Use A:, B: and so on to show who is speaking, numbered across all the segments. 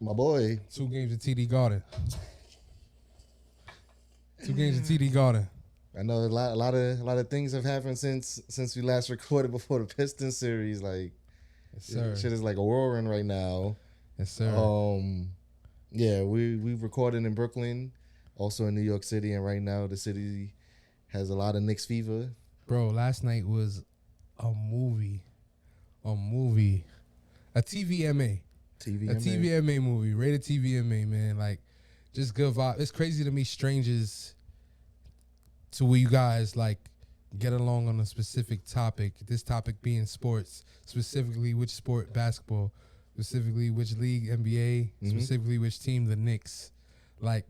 A: My boy.
B: 2 games at TD Garden. 2 games at TD Garden.
A: I know a lot of things have happened since we last recorded before the Pistons series. Like,
B: Yes, sir.
A: shit is like a whirlwind right now.
B: Yes, sir.
A: Yeah, we've recorded in Brooklyn, also in New York City, and right now the city has a lot of Knicks fever.
B: Bro, last night was a movie. A TVMA.
A: TVMA.
B: A TVMA movie. Rated TVMA, man. Like, just good vibe. It's crazy to meet strangers to where you guys, like, get along on a specific topic. This topic being sports. Specifically, which sport? Basketball. Specifically, which league? NBA. Specifically, which team? The Knicks. Like,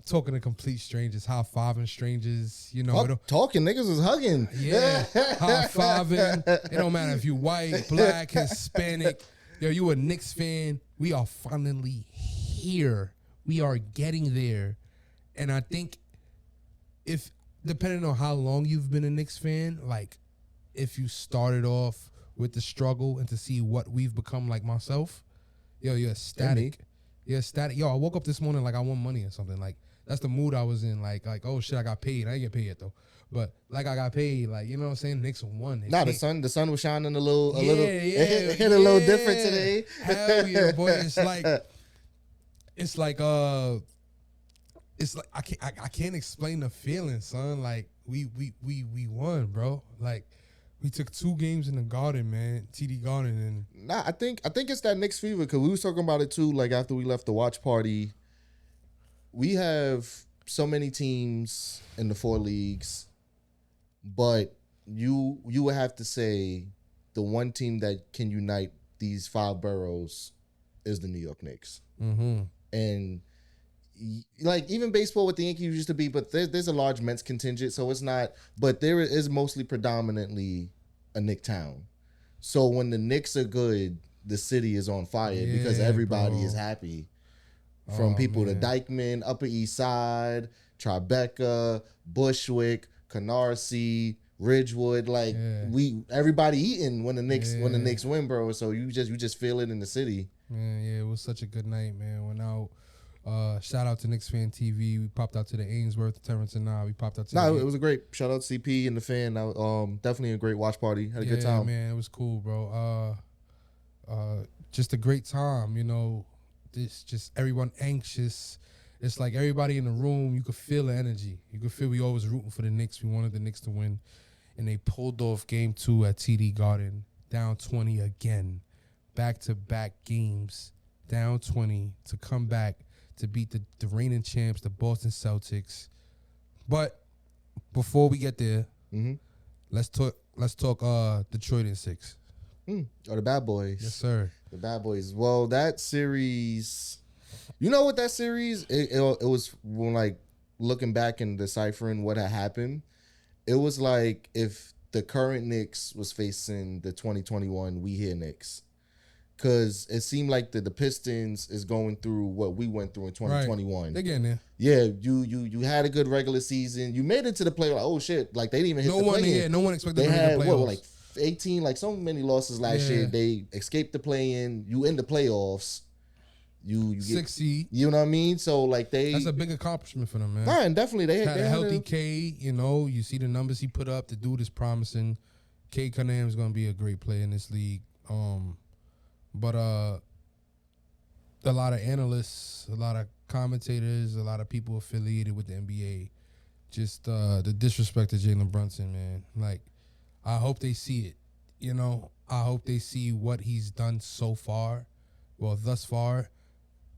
B: talking to complete strangers, high-fiving strangers, you know.
A: Talking, niggas was hugging.
B: Yeah, high-fiving. It don't matter if you white, black, Hispanic. Yo, you a Knicks fan. We are finally here. We are getting there. And I think if, depending on how long you've been a Knicks fan, like, if you started off with the struggle and to see what we've become, like myself, yo, you're ecstatic. You're ecstatic. Yo, I woke up this morning like I won money or something. Like, that's the mood I was in. Like, oh shit, I got paid. I didn't get paid yet though, but like I got paid. Like, you know what I'm saying? Knicks won.
A: Nah, the sun was shining a little. It hit a little different today.
B: Hell yeah, boy! It's like I can't explain the feeling, son. Like we won, bro. Like, we took 2 games in the Garden, man, TD Garden, and
A: nah, I think it's that Knicks fever because we was talking about it too. Like, after we left the watch party, we have so many teams in the 4 leagues, but you would have to say the one team that can unite these 5 boroughs is the New York Knicks.
B: Mm-hmm.
A: And like, even baseball with the Yankees used to be, but there's a large Mets contingent, so it's not. But there is mostly predominantly a Knick town. So when the Knicks are good, the city is on fire because everybody is happy. From people to Dykeman, Upper East Side, Tribeca, Bushwick, Canarsie, Ridgewood, like everybody eating when the Knicks win, bro. So you just feel it in the city.
B: Man, yeah, it was such a good night, man. Went out. Shout out to Knicks Fan TV. We popped out to the Ainsworth, Terrence and I. We popped out to
A: it was a great shout out to CP and the fan. Definitely a great watch party. Had a good time.
B: Man, it was cool, bro. Just a great time, you know. This just everyone anxious. It's like everybody in the room, you could feel the energy. You could feel we always rooting for the Knicks. We wanted the Knicks to win. And they pulled off game 2 at TD Garden, down 20 again. Back-to-back games, down 20 to come back to beat the reigning champs, the Boston Celtics. But before we get there, let's talk Detroit in 6.
A: Or the Bad Boys.
B: Yes, sir.
A: The Bad Boys. Well, that series, you know what that series, it was when, like, looking back and deciphering what had happened, it was like if the current Knicks was facing the 2021 We Here Knicks. Because it seemed like the Pistons is going through what we went through in 2021.
B: Right. They're getting there.
A: Yeah, you had a good regular season. You made it to the playoffs. Like, oh, shit. Like, they didn't even hit the play-in.
B: Yeah, no one expected
A: they
B: them to hit the playoffs.
A: Like 18, like so many losses last year. They escaped the play-in. You in the playoffs. You get
B: 6 seed.
A: You know what I mean? So like that's
B: a big accomplishment for them, man.
A: Nah, and definitely they
B: had a healthy Cade. You know, you see the numbers he put up. The dude is promising. Cade Cunningham is going to be a great player in this league. But a lot of analysts, a lot of commentators, a lot of people affiliated with the NBA, just the disrespect to Jalen Brunson, man. Like, I hope they see it. You know, I hope they see what he's done so far, thus far,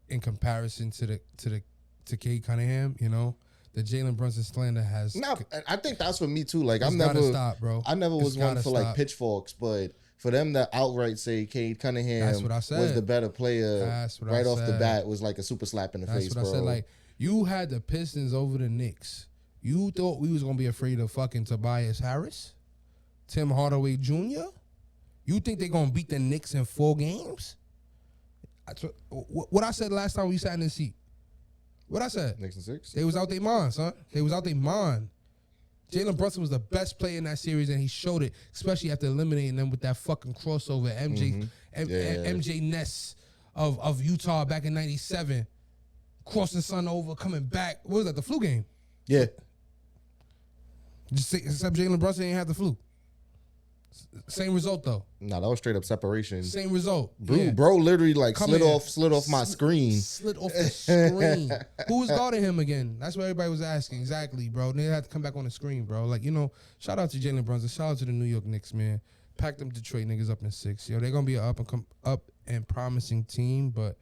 B: in comparison to Cade Cunningham. You know, the Jalen Brunson slander has.
A: No, I think that's for me too. Like, I never was one for like pitchforks, but for them to outright say Cade Cunningham was the better player right off the bat was like a super slap in the face, bro. That's what I said.
B: Like, you had the Pistons over the Knicks. You thought we was gonna be afraid of fucking Tobias Harris, Tim Hardaway Jr.? You think they're going to beat the Knicks in 4 games? What I said last time we sat in the seat. What I said?
A: Knicks in 6?
B: They was out their mind, son. They was out their mind. Jalen Brunson was the best player in that series, and he showed it, especially after eliminating them with that fucking crossover. MJ Ness of Utah back in '97, crossing the sun over, coming back. What was that? The flu game.
A: Yeah.
B: Just except Jalen Brunson ain't had the flu. Same result though.
A: No, that was straight up separation.
B: Same result.
A: Bro literally like slid off my screen.
B: Slid off the screen. Who was guarding him again? That's what everybody was asking. Exactly, bro. They had to come back on the screen, bro. Like, shout out to Jalen Brunson. Shout out to the New York Knicks, man. Pack them Detroit niggas up in 6. They're gonna be an up and promising team, but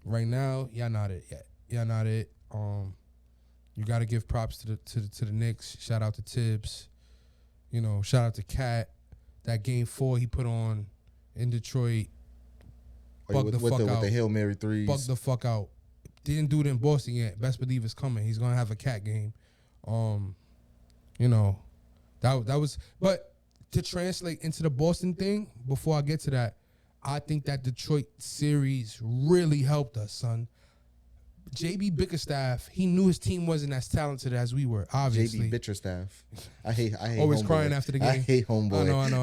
B: right now, y'all not it yet. Y'all not it. You gotta give props to the Knicks. Shout out to Thibs. Shout out to Cat. That game 4 he put on in Detroit. Bugged the fuck out.
A: With the Hail Mary threes.
B: Bugged the fuck out. Didn't do it in Boston yet. Best believe it's coming. He's gonna have a Cat game. That was. But to translate into the Boston thing, before I get to that, I think that Detroit series really helped us, son. JB Bickerstaff, he knew his team wasn't as talented as we were, obviously.
A: JB Bickerstaff. I hate
B: always
A: homeboy.
B: Crying after the game.
A: I hate homeboy.
B: I know.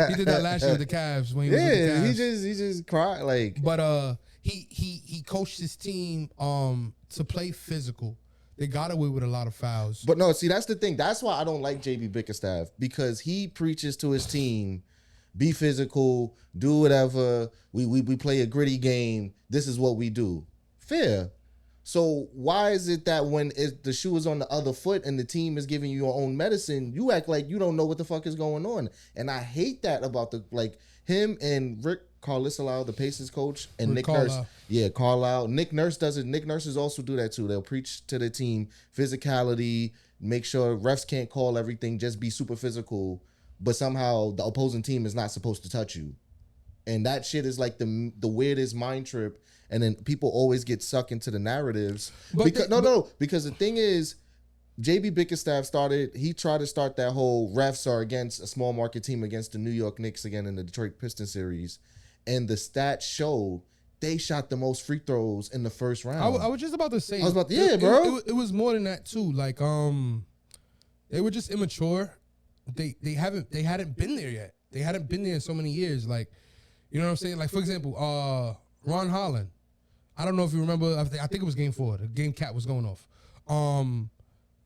B: He did that last year with the Cavs when he was with the Cavs.
A: he just cried like.
B: But he coached his team to play physical. They got away with a lot of fouls.
A: But no, see, that's the thing. That's why I don't like JB Bickerstaff, because he preaches to his team, be physical, do whatever. We play a gritty game. This is what we do. Fair. So why is it that when the shoe is on the other foot and the team is giving you your own medicine, you act like you don't know what the fuck is going on? And I hate that about him and Rick Carlisle, the Pacers coach, and Nick Nurse. Yeah, Carlisle. Nick Nurse does it. Nick Nurses also do that too. They'll preach to the team physicality, make sure refs can't call everything, just be super physical, but somehow the opposing team is not supposed to touch you. And that shit is like the weirdest mind trip. And then people always get sucked into the narratives. Because the thing is, JB Bickerstaff he tried to start that whole refs are against a small market team against the New York Knicks again in the Detroit Pistons series. And the stats showed they shot the most free throws in the first round.
B: I was just about to say.
A: Bro.
B: It was more than that too. Like, they were just immature. They hadn't been there yet. They hadn't been there in so many years. Like, you know what I'm saying? Like, for example, Ron Holland. I don't know if you remember. I think it was game 4. The game Cat was going off.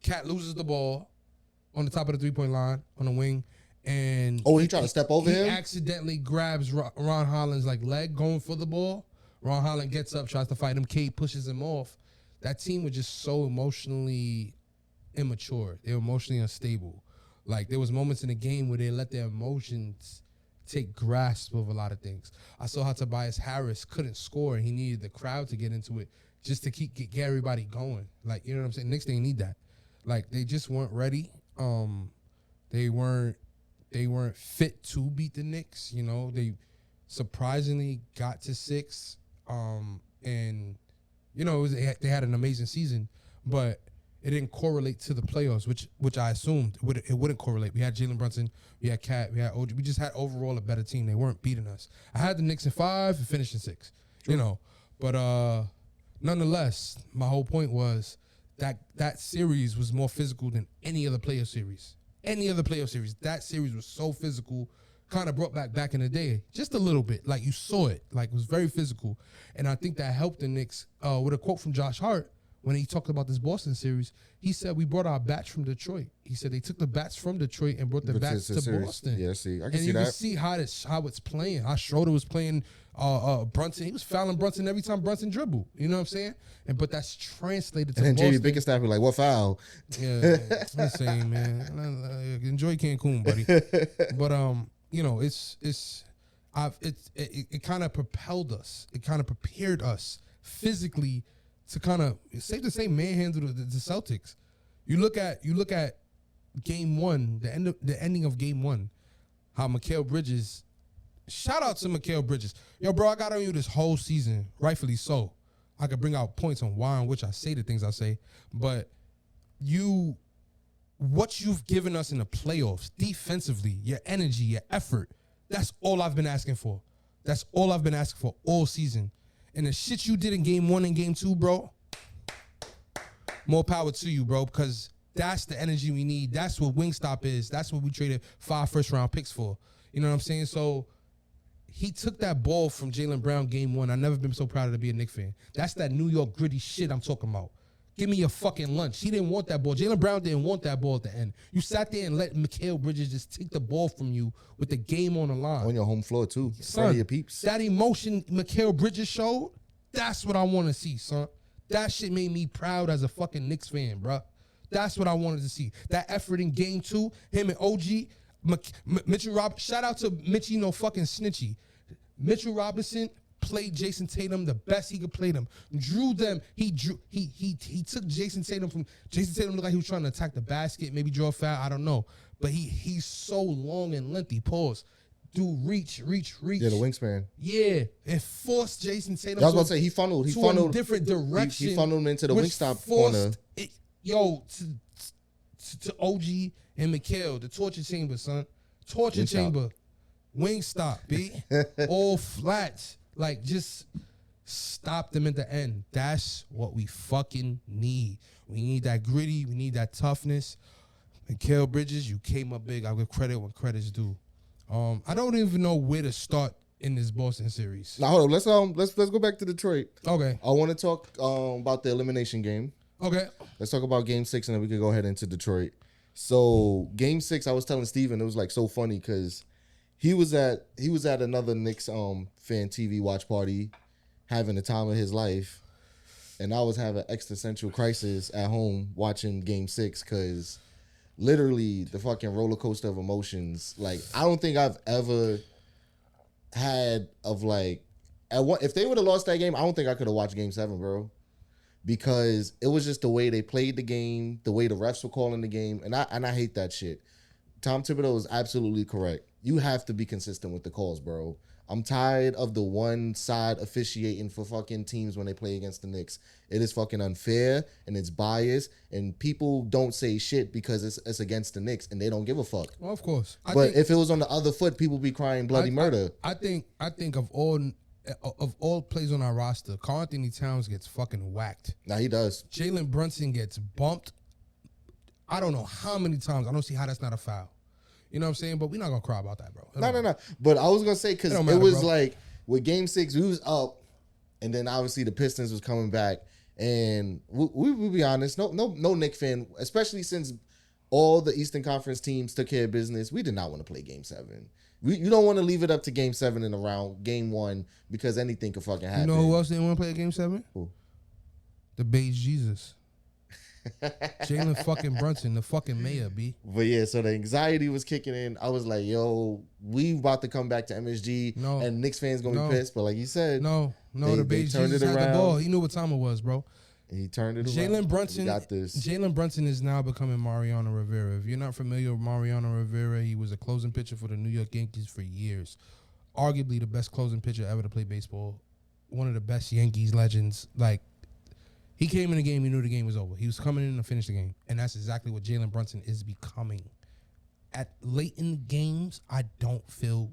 B: Cat loses the ball on the top of the 3-point line on the wing, and
A: he tried to step over him.
B: He accidentally grabs Ron Holland's leg going for the ball. Ron Holland gets up, tries to fight him. Cade pushes him off. That team was just so emotionally immature. They were emotionally unstable. Like, there was moments in the game where they let their emotions take grasp of a lot of things. I saw how Tobias Harris couldn't score, and he needed the crowd to get into it just to get everybody going. Like, you know what I'm saying? Knicks didn't need that. Like, they just weren't ready. They weren't fit to beat the Knicks. They surprisingly got to 6. And they had an amazing season, but it didn't correlate to the playoffs, which I assumed it wouldn't correlate. We had Jalen Brunson, we had Cat, we had OG. We just had overall a better team. They weren't beating us. I had the Knicks in 5 and finished in 6. True. But nonetheless, my whole point was that series was more physical than any other playoff series. That series was so physical, kind of brought back in the day, just a little bit. Like, you saw it. Like, it was very physical. And I think that helped the Knicks. With a quote from Josh Hart, when he talked about this Boston series, he said, we brought our bats from Detroit. He said they took the bats from Detroit and brought the bats to Boston.
A: Yeah, see, I can see that.
B: And you can see how it's playing. How Schroeder was playing Brunson. He was fouling Brunson every time Brunson dribbled. You know what I'm saying? But that's translated to
A: Boston.
B: Boston.
A: And then JB Bickerstaff was like, what foul?
B: Yeah, I'm the same, man. Enjoy Cancun, buddy. But, it kind of propelled us. It kind of prepared us physically to kind of safe to say manhandle the Celtics. You look at game 1, the ending of game 1, how Mikal Bridges. Shout out to Mikal Bridges. Yo, bro, I got on you this whole season, rightfully so. I could bring out points on why in which I say the things I say, but what you've given us in the playoffs, defensively, your energy, your effort, that's all I've been asking for. That's all I've been asking for all season. And the shit you did in game 1 and game 2, bro, more power to you, bro, because that's the energy we need. That's what Wingstop is. That's what we traded 5 first-round picks for. You know what I'm saying? So he took that ball from Jaylen Brown game 1. I've never been so proud to be a Knicks fan. That's that New York gritty shit I'm talking about. Give me your fucking lunch. He didn't want that ball. Jaylen Brown didn't want that ball at the end. You sat there and let Mikal Bridges just take the ball from you with the game on the line.
A: On your home floor, too. In
B: Son,
A: front of your peeps.
B: that emotion Mikal Bridges showed, that's what I want to see, son. That shit made me proud as a fucking Knicks fan, bro. That's what I wanted to see. That effort in game 2, him and OG, Mitchell Robinson. Shout out to Mitchie, no fucking snitchy. Mitchell Robinson played Jason Tatum the best he could play them. Drew them. He took Jason Tatum from. Jason Tatum looked like he was trying to attack the basket, maybe draw a foul. I don't know. But he's so long and lengthy. Pause. Dude, reach.
A: Yeah, the wingspan.
B: Yeah, it forced Jason Tatum.
A: I was about to say he funneled
B: a different direction.
A: He funneled him into the wingstop corner.
B: To OG and Mikal, the torture chamber, son. Torture chamber. Wingstop, B. All flats. Like, just stop them at the end. That's what we fucking need. We need that gritty. We need that toughness. Mikal Bridges, you came up big. I'll give credit when credit's due. I don't even know where to start in this Boston series.
A: Now, hold on. Let's go back to Detroit.
B: Okay.
A: I want to talk about the elimination game.
B: Okay.
A: Let's talk about game 6, and then we can go ahead into Detroit. So game 6, I was telling Steven, it was like so funny because he was at another Knicks fan TV watch party, having the time of his life, and I was having existential crisis at home watching game 6 because literally the fucking roller coaster of emotions. Like, I don't think I've ever had of like, if they would have lost that game, I don't think I could have watched game 7, bro. Because it was just the way they played the game, the way the refs were calling the game, and I hate that shit. Tom Thibodeau is absolutely correct. You have to be consistent with the calls, bro. I'm tired of the one side officiating for fucking teams when they play against the Knicks. It is fucking unfair and it's biased, and people don't say shit because it's against the Knicks and they don't give a fuck.
B: Well, of course.
A: But if it was on the other foot, people be crying bloody murder.
B: I think of all plays on our roster, Karl Anthony Towns gets fucking whacked.
A: Nah, he does.
B: Jalen Brunson gets bumped. I don't know how many times. I don't see how that's not a foul. You know what I'm saying? But we're not going to cry about that, bro.
A: No. But I was going to say, because it was bro. Like, with game 6, we was up, and then obviously the Pistons was coming back. And we'll be honest, no Knicks fan, especially since all the Eastern Conference teams took care of business, we did not want to play game 7. You don't want to leave it up to game 7 in a round, game 1, because anything could fucking happen.
B: You know who else didn't want to play game 7?
A: Who?
B: The Beige Jesus. Jalen fucking Brunson, the fucking mayor, B.
A: But yeah, so the anxiety was kicking in. I was like, yo, we about to come back to MSG, and Knicks fans going to be pissed. But like you said,
B: the Beige Jesus had the ball. He knew what time it was, bro.
A: And he turned it around.
B: Jalen Brunson is now becoming Mariano Rivera. If you're not familiar with Mariano Rivera, he was a closing pitcher for the New York Yankees for years. Arguably the best closing pitcher ever to play baseball. One of the best Yankees legends. Like, he came in the game, he knew the game was over. He was coming in to finish the game. And that's exactly what Jalen Brunson is becoming. At late in games, I don't feel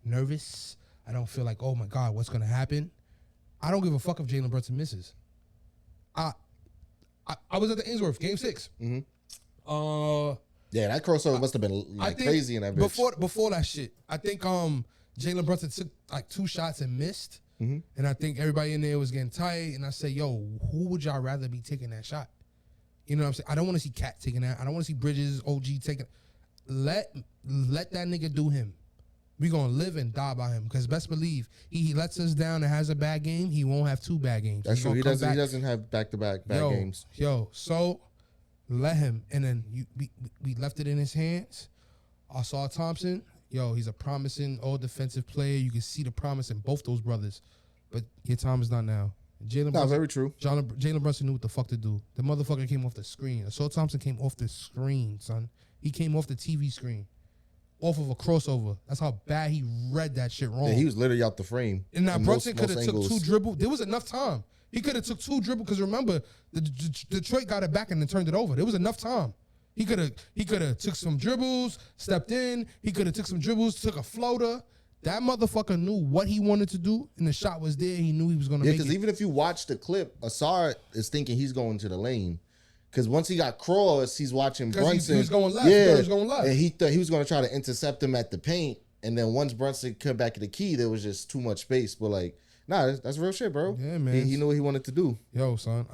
B: nervous. I don't feel like, oh my God, what's gonna happen? I don't give a fuck if Jalen Brunson misses. I was at the Ainsworth, game 6.
A: Mm-hmm. Yeah, that crossover must have been like crazy in that bitch.
B: Before that shit, I think Jalen Brunson took like 2 shots and missed.
A: Mm-hmm.
B: And I think everybody in there was getting tight. And I said, yo, who would y'all rather be taking that shot? You know what I'm saying? I don't want to see Cat taking that. I don't want to see Bridges, OG taking. Let that nigga do him. We gonna live and die by him, because best believe he lets us down and has a bad game. He won't have 2 bad games.
A: That's true. He doesn't have back-to-back bad games.
B: So let him. And then we left it in his hands. I saw Thompson. He's a promising all defensive player. You can see the promise in both those brothers. But your time is not now.
A: Very true.
B: Jalen Brunson knew what the fuck to do. The motherfucker came off the screen. Saul Thompson came off the screen, son. He came off the TV screen. Off of a crossover. That's how bad he read that shit wrong.
A: Yeah, he was literally out the frame.
B: And now Brunson could have took 2 dribbles. There was enough time. He could have took 2 dribbles, because remember, the Detroit got it back and then turned it over. There was enough time. He could have took some dribbles, stepped in. He could have took some dribbles, took a floater. That motherfucker knew what he wanted to do, and the shot was there. He knew he was going to make it.
A: Yeah, because even if you watch the clip, Asar is thinking he's going to the lane. Because once he got crossed, he's watching Brunson.
B: He was going left. Yeah, he was going left.
A: And he thought he was going to try to intercept him at the paint, And then once Brunson came back to the key, there was just too much space. But like, nah, that's real shit, bro.
B: Yeah, man.
A: He knew what he wanted to do.
B: Yo, son,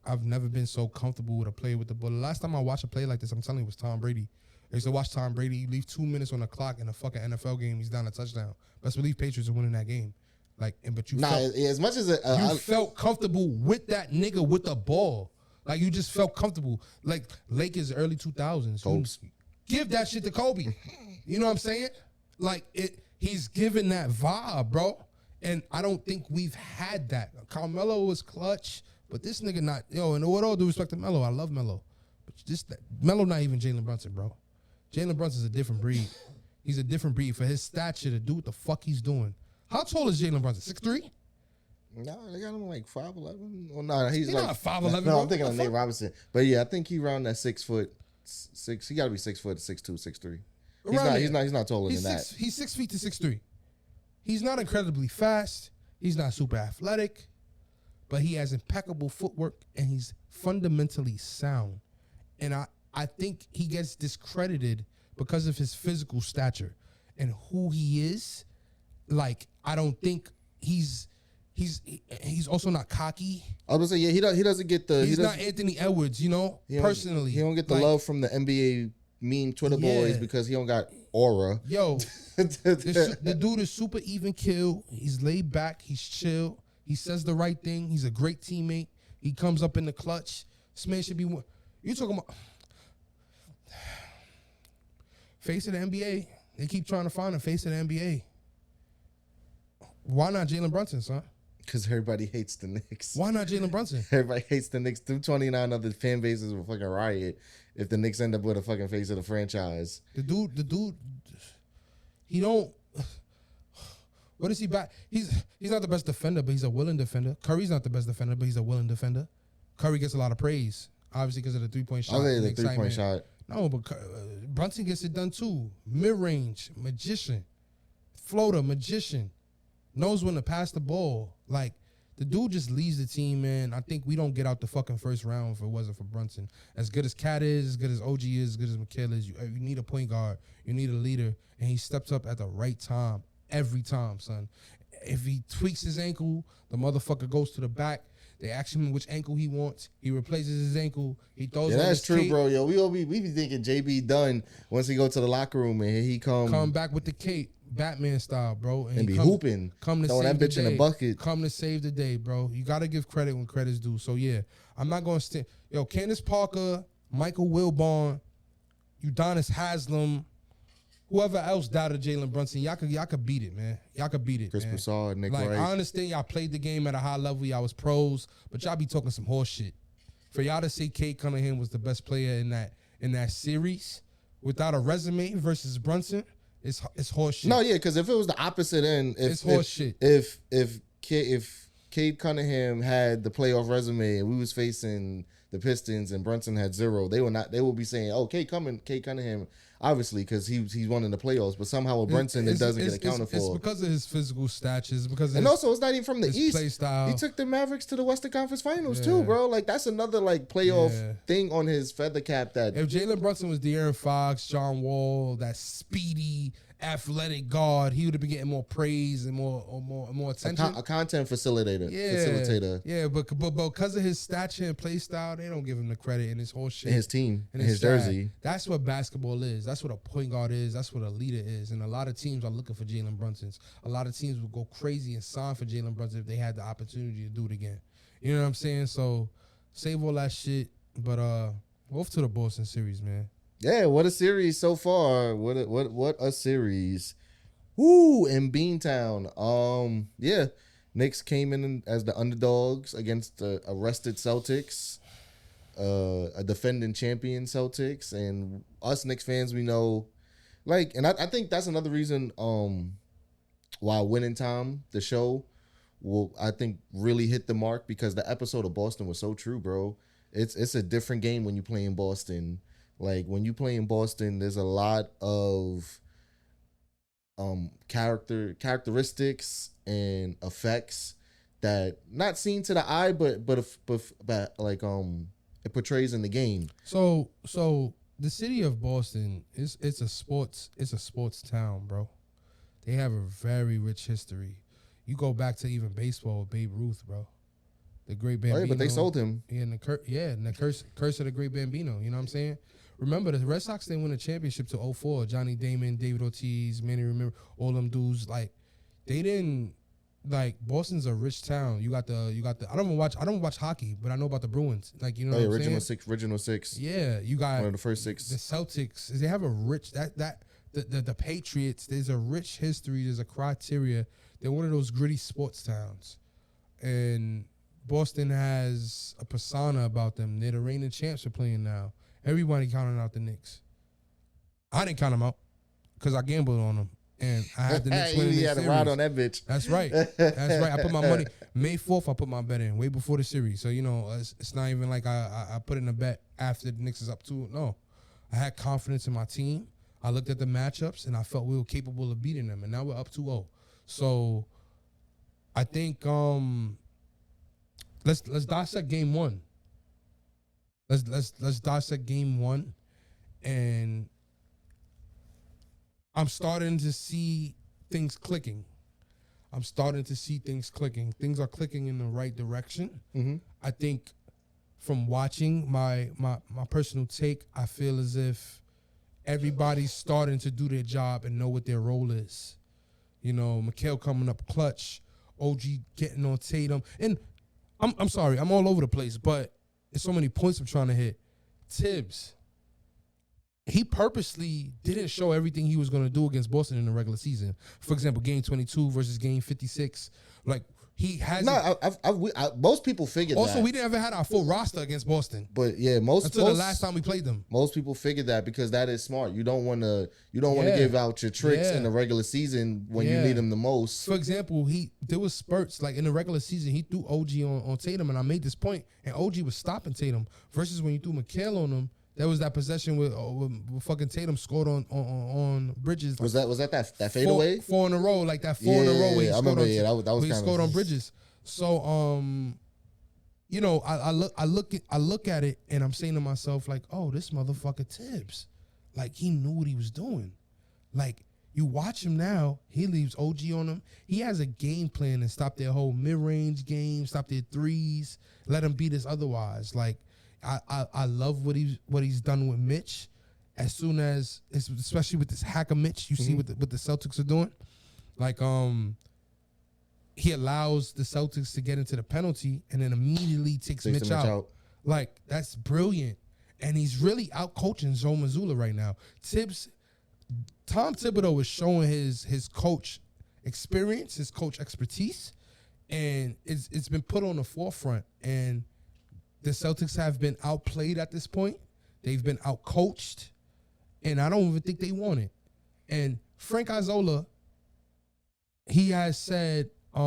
B: I've never been so comfortable with a play with the ball. The last time I watched a play like this, I'm telling you, was Tom Brady. I used to watch Tom Brady leave 2 minutes on the clock in a fucking NFL game. He's down a touchdown. Best believe Patriots are winning that game. Like, but you
A: as much as
B: you felt comfortable with that nigga with the ball. Like, you just felt comfortable. Like, Lakers early 2000s. Give that shit to Kobe. You know what I'm saying? Like, he's giving that vibe, bro. And I don't think we've had that. Carmelo was clutch, but this nigga not. Yo, and with all due respect to Melo, I love Melo. But Melo not even Jalen Brunson, bro. Jalen Brunson's a different breed. He's a different breed. For his stature to do what the fuck he's doing. How tall is Jalen Brunson? 6'3"?
A: No, they got him like 5'11". Well, no, he's like
B: not 5'11".
A: No, I'm thinking of Nate Robinson. But yeah, I think he around that 6'6". He got to be 6 foot, 6'2", 6'3". He's not taller than that.
B: He's 6 feet to 6'3". He's not incredibly fast. He's not super athletic, but he has impeccable footwork and he's fundamentally sound. And I think he gets discredited because of his physical stature and who he is. Like, I don't think he's also not cocky.
A: I was gonna say, yeah, he doesn't get the.
B: He's not Anthony Edwards, you know. Personally,
A: he don't get the love from the NBA meme Twitter boys because he don't got aura.
B: Yo, the dude is super even kill. He's laid back. He's chill. He says the right thing. He's a great teammate. He comes up in the clutch. This man should be. You talking about face of the NBA? They keep trying to find a face of the NBA. Why not Jalen Brunson, son?
A: Because everybody hates the Knicks.
B: Why not Jalen Brunson?
A: Everybody hates the Knicks. 229 other fan bases will fucking riot if the Knicks end up with a fucking face of the franchise.
B: The dude, he don't. What is he back? He's not the best defender, but he's a willing defender. Curry's not the best defender, but he's a willing defender. Curry gets a lot of praise, obviously because of the 3-point shot.
A: I'll say the 3-point shot.
B: No, but Brunson gets it done too. Mid-range, magician. Floater, magician. Knows when to pass the ball. Like, the dude just leads the team, man. I think we don't get out the fucking first round if it wasn't for Brunson. As good as Cat is, as good as OG is, as good as Mikhail is, you need a point guard. You need a leader. And he steps up at the right time. Every time, son. If he tweaks his ankle, the motherfucker goes to the back. They ask him which ankle he wants. He replaces his ankle. He throws on
A: that's
B: his
A: true,
B: tape.
A: bro. Yo, we be thinking JB done once he go to the locker room and he come
B: back with the cape, Batman style, bro,
A: and be hooping, throwing that bitch in a bucket.
B: Come to save the day, bro. You gotta give credit when credit's due. So yeah, I'm not gonna stand. Yo, Candace Parker, Michael Wilbon, Udonis Haslam, whoever else doubted Jalen Brunson, y'all could beat it, man. Y'all could beat it,
A: Chris
B: man.
A: Broussard, Nick
B: Like,
A: Wright.
B: I understand y'all played the game at a high level. Y'all was pros, but y'all be talking some horse shit. For y'all to say Cade Cunningham was the best player in that series without a resume versus Brunson, it's horse shit.
A: No, yeah, because if it was the opposite end,
B: it's horse shit.
A: If Cade Cunningham had the playoff resume and we was facing the Pistons and Brunson had 0, they would be saying, "Oh, Cade Cunningham." Obviously, because he's won in the playoffs, but somehow with Brunson, it doesn't get accounted for.
B: It's because of his physical stature. It's because
A: and also, it's not even from the East.
B: Play style.
A: He took the Mavericks to the Western Conference Finals too, bro. Like, that's another like playoff thing on his feather cap. That
B: if Jalen Brunson was De'Aaron Fox, John Wall, that speedy, athletic guard, he would have been getting more praise and more attention.
A: A content facilitator.
B: Yeah, but because of his stature and play style, they don't give him the credit in his whole shit.
A: And his team, and his jersey.
B: That's what basketball is. That's what a point guard is. That's what a leader is. And a lot of teams are looking for Jalen Brunsons. A lot of teams would go crazy and sign for Jalen Brunson if they had the opportunity to do it again. You know what I'm saying? So save all that shit. But off to the Boston series, man.
A: Yeah, what a series so far. What a series. Woo, in Beantown. Yeah. Knicks came in as the underdogs against the arrested Celtics. A defending champion Celtics. And us Knicks fans, we know, like, and I think that's another reason why Winning Time, the show, will, I think, really hit the mark, because the episode of Boston was so true, bro. It's a different game when you play in Boston. Like, when you play in Boston, there's a lot of characteristics and effects that not seen to the eye, but like it portrays in the game.
B: So the city of Boston it's a sports town, bro. They have a very rich history. You go back to even baseball, Babe Ruth, bro. The great Bambino.
A: Right, but they sold him.
B: Yeah, and the curse of the great Bambino. You know what I'm saying? Remember, the Red Sox didn't win a championship till 2004. Johnny Damon, David Ortiz, Manny, remember all them dudes. Like, they didn't. Like, Boston's a rich town. You got the. I don't watch hockey, but I know about the Bruins. Like, you know, what I'm saying?
A: Original six.
B: Yeah, you got
A: one of the first six.
B: The Celtics. They have a rich the Patriots. There's a rich history. There's a criteria. They're one of those gritty sports towns, and Boston has a persona about them. They're the reigning champs are playing now. Everybody counting out the Knicks. I didn't count them out because I gambled on them. And I had the Knicks winning
A: You had to ride on that bitch.
B: That's right. That's right. I put my money. May 4th, I put my bet in way before the series. So, you know, it's not even like I put in a bet after the Knicks is up 2. No. I had confidence in my team. I looked at the matchups, and I felt we were capable of beating them. And now we're up 2-0. So, I think let's dissect game 1. Let's dissect game 1, and I'm starting to see things clicking. Things are clicking in the right direction. Mm-hmm. I think from watching my personal take, I feel as if everybody's starting to do their job and know what their role is. You know, Mikal coming up clutch, OG getting on Tatum, and I'm sorry, I'm all over the place, but there's so many points I'm trying to hit. Thibs, he purposely didn't show everything he was going to do against Boston in the regular season. For example, game 22 versus game 56. Like, he hasn't.
A: No, most people figured that.
B: Also, we never had our full roster against Boston.
A: But yeah,
B: until the last time we played them.
A: Most people figured that because that is smart. You don't want to give out your tricks in the regular season when you need them the most.
B: For example, there was spurts like in the regular season he threw OG on Tatum, and I made this point, and OG was stopping Tatum versus when you threw Mikal on him. There was that possession with fucking Tatum scored on Bridges.
A: Was that fadeaway?
B: 4 in a row, like that 4 in a row where he scored on.
A: That was
B: he scored on Bridges. So you know, I look at it and I'm saying to myself like, oh, this motherfucker Thibs, like he knew what he was doing. Like you watch him now, he leaves OG on him. He has a game plan to stop their whole mid-range game, stop their threes, let them beat us otherwise. Like. I love what he's done with Mitch. As soon as, especially with this hacker Mitch, you see what the Celtics are doing. Like he allows the Celtics to get into the penalty and then immediately takes Mitch out. Like that's brilliant, and he's really out coaching Joe Mazulla right now. Tom Thibodeau is showing his coach experience, his coach expertise, and it's been put on the forefront. And the Celtics have been outplayed at this point. They've been outcoached, and I don't even think they want it. And Frank Mazulla, he has said the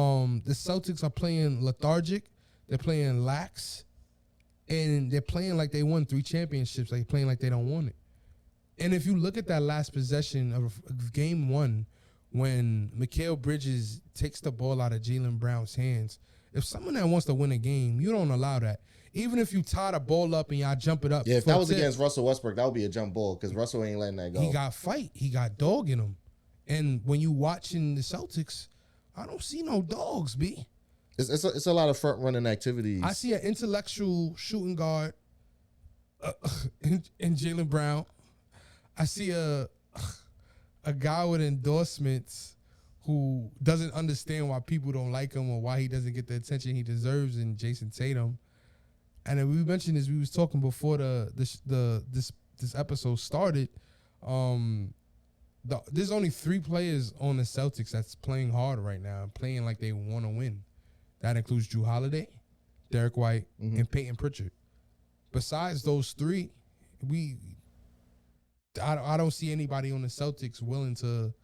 B: Celtics are playing lethargic, they're playing lax, and they're playing like they won 3 championships, like playing like they don't want it. And if you look at that last possession of game 1, when Mikal Bridges takes the ball out of Jaylen Brown's hands, if someone that wants to win a game, you don't allow that. Even if you tie the ball up and y'all jump it up.
A: Yeah, if that was against Russell Westbrook, that would be a jump ball because Russell ain't letting that go.
B: He got fight. He got dog in him. And when you watching the Celtics, I don't see no dogs, B.
A: It's a lot of front running activities.
B: I see an intellectual shooting guard in Jaylen Brown. I see a guy with endorsements who doesn't understand why people don't like him or why he doesn't get the attention he deserves in Jason Tatum. And then we mentioned this. We was talking before this episode started. There's only 3 players on the Celtics that's playing hard right now, playing like they want to win. That includes Jrue Holiday, Derek White, and Peyton Pritchard. Besides those 3, I don't see anybody on the Celtics willing to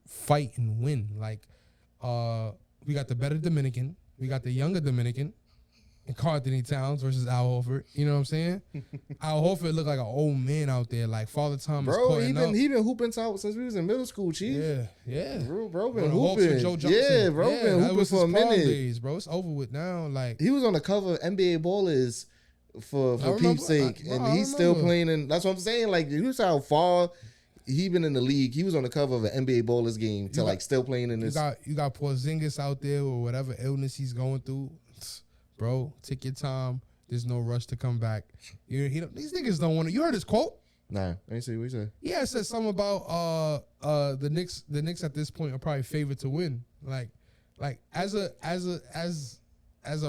B: fight and win. Like we got the better Dominican, we got the younger Dominican. And Karl Anthony Towns versus Al Horford. You know what I'm saying? Al Horford looked like an old man out there. Like Father Time is cutting up.
A: He been hooping since we was in middle school, Chief.
B: Yeah.
A: Bro been hooping.
B: Joe Johnson.
A: Yeah, bro been hooping for a minute.
B: Days, bro. It's over with now. Like
A: he was on the cover of NBA Ballers for Peep's sake. And he's still playing. And that's what I'm saying. Like, you saw how far he been in the league. He was on the cover of an NBA Ballers game to like still playing in this.
B: You got Porzingis out there or whatever illness he's going through. Bro, take your time. There's no rush to come back. These niggas don't want to. You heard his quote?
A: Nah, I didn't see what he said.
B: Yeah, it said something about the Knicks. The Knicks at this point are probably favored to win. Like as a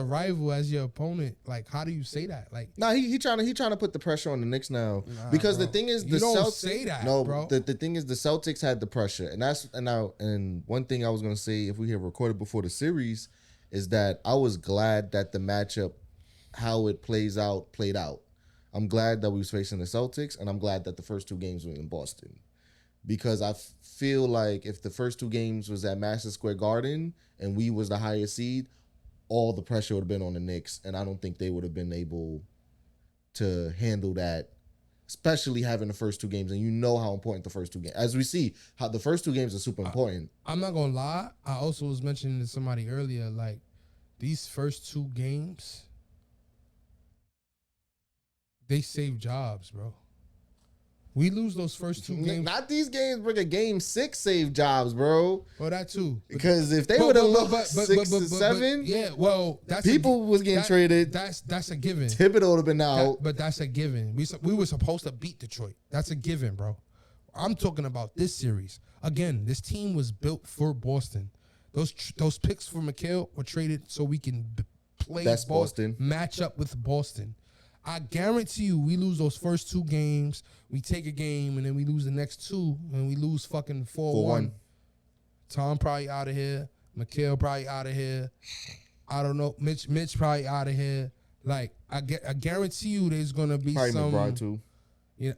B: rival, as your opponent, like how do you say that? Like,
A: nah, he trying to put the pressure on the Knicks now because
B: bro.
A: the thing is
B: you don't say that.
A: No,
B: bro.
A: The thing is the Celtics had the pressure, and one thing I was gonna say if we had recorded before the series is that I was glad that the matchup, how it played out. I'm glad that we was facing the Celtics, and I'm glad that the first two games were in Boston. Because I feel like if the first two games was at Madison Square Garden and we was the highest seed, all the pressure would have been on the Knicks, and I don't think they would have been able to handle that, especially having the first two games. And you know how important the first two games, as we see, how the first two games are super important.
B: I'm not gonna lie. I also was mentioning to somebody earlier, like these first two games, they save jobs, bro. We lose those first two games.
A: Not these games, bro. Game 6 save jobs, bro.
B: Well, that too.
A: Because if they would have lost 6 to 7,
B: yeah, well, that's
A: people was getting traded.
B: That's a given.
A: Thibodeau would have been out.
B: But that's a given. We were supposed to beat Detroit. That's a given, bro. I'm talking about this series. Again, this team was built for Boston. Those picks for Mikal were traded so we can play
A: Boston.
B: Match up with Boston. I guarantee you, we lose those first two games. We take a game, and then we lose the next two, and we lose fucking 4-1. Tom probably out of here. Mikal probably out of here. I don't know. Mitch probably out of here. Like, I guarantee you there's going to be
A: probably
B: some...
A: McBride, too.
B: Yeah.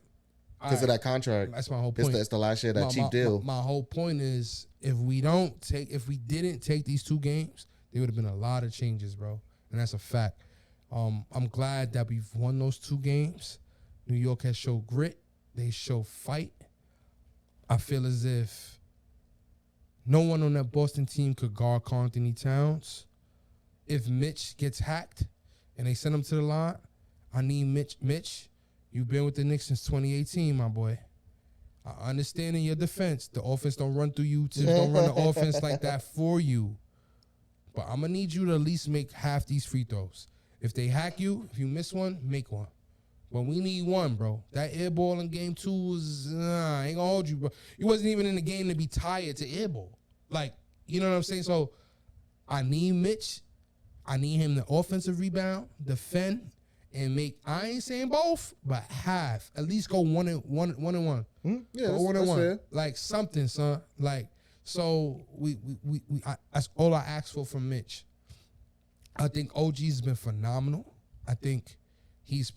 A: Because of that contract.
B: That's my whole point.
A: It's the last year of that cheap deal.
B: My whole point is, if we didn't take these two games, there would have been a lot of changes, bro. And that's a fact. I'm glad that we've won those two games. New York has showed grit. They show fight. I feel as if no one on that Boston team could guard Karl Anthony Towns. If Mitch gets hacked and they send him to the line, I need Mitch. Mitch, you've been with the Knicks since 2018, my boy. I understand in your defense, the offense don't run through you. Tibbs don't run the offense like that for you. But I'm going to need you to at least make half these free throws. If they hack you, if you miss one, make one. But we need one, bro. That air ball in game 2 was, I ain't gonna hold you, bro. You wasn't even in the game to be tired to air ball. Like, you know what I'm saying? So I need Mitch. I need him to offensive rebound, defend, and make, I ain't saying both, but half. At least go one and one.
A: Yeah,
B: go
A: that's fair.
B: Like something, son. Like, so that's all I asked for from Mitch. I think OG's been phenomenal. I think he's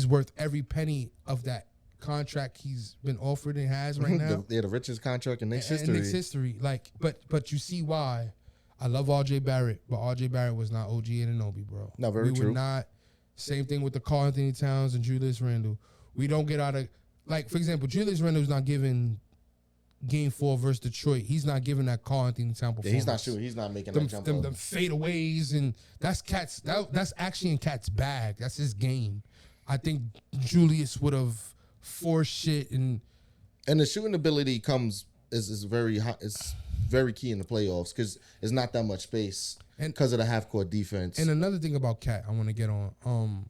B: worth every penny of that contract he's been offered and has right now.
A: They're the richest contract in Knicks history.
B: Knicks history. Like, but you see why. I love RJ Barrett, but RJ Barrett was not OG Anunoby, bro.
A: No, very true.
B: We were not. Same thing with the Karl Anthony Towns and Julius Randle. We don't get out of, like, for example, Julius Randle's not giving Game 4 versus Detroit. He's not giving that Karl Anthony Towns performance.
A: Yeah, he's not sure. He's not making that jump.
B: Them fadeaways, and that's Cat's. That's actually in Cat's bag. That's his game. I think Julius would have forced shit, and
A: the shooting ability is very high. It's very key in the playoffs because there's not that much space because of the half court defense.
B: And another thing about Cat, I want to get on.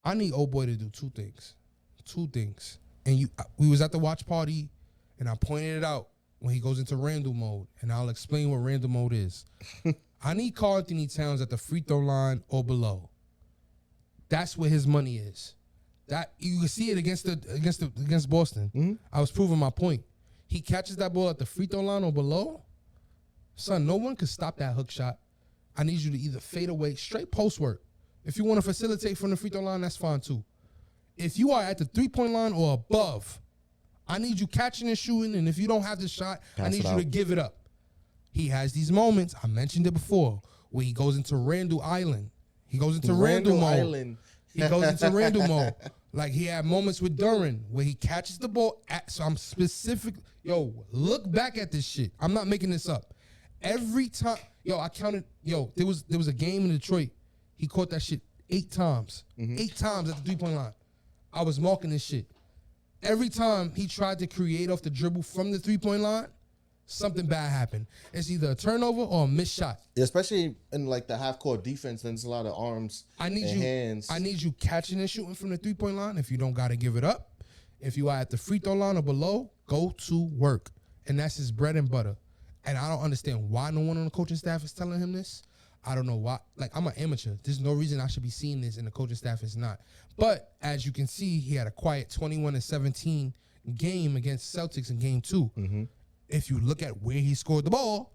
B: I need old boy to do two things. And we was at the watch party, and I pointed it out when he goes into Randall mode, and I'll explain what Randall mode is. I need Karl Anthony Towns at the free throw line or below. That's where his money is. That you can see it against Boston. Mm-hmm. I was proving my point. He catches that ball at the free throw line or below. Son, no one can stop that hook shot. I need you to either fade away, straight post work. If you want to facilitate from the free throw line, that's fine too. If you are at the 3-point line or above, I need you catching and shooting, and if you don't have the shot, I need you to give it up. He has these moments, I mentioned it before, where he goes into Randall Island. He goes into Randall mode. He goes into Randall mode. Like, he had moments with Duran where he catches the ball. So I'm specific. Yo, look back at this shit. I'm not making this up. Every time, I counted. There was a game in Detroit. He caught that shit 8 times. Mm-hmm. 8 times at the 3-point line. I was marking this shit. Every time he tried to create off the dribble from the 3-point line, something bad happened. It's either a turnover or a missed shot.
A: Yeah, especially in like the half-court defense, then there's a lot of arms and hands.
B: I need you catching and shooting from the 3-point line. If you don't got to give it up. If you are at the free throw line or below, go to work. And that's his bread and butter. And I don't understand why no one on the coaching staff is telling him this. I don't know why. Like, I'm an amateur. There's no reason I should be seeing this, and the coaching staff is not. But as you can see, he had a quiet 21-17 game against Celtics in game 2. Mm-hmm. If you look at where he scored the ball,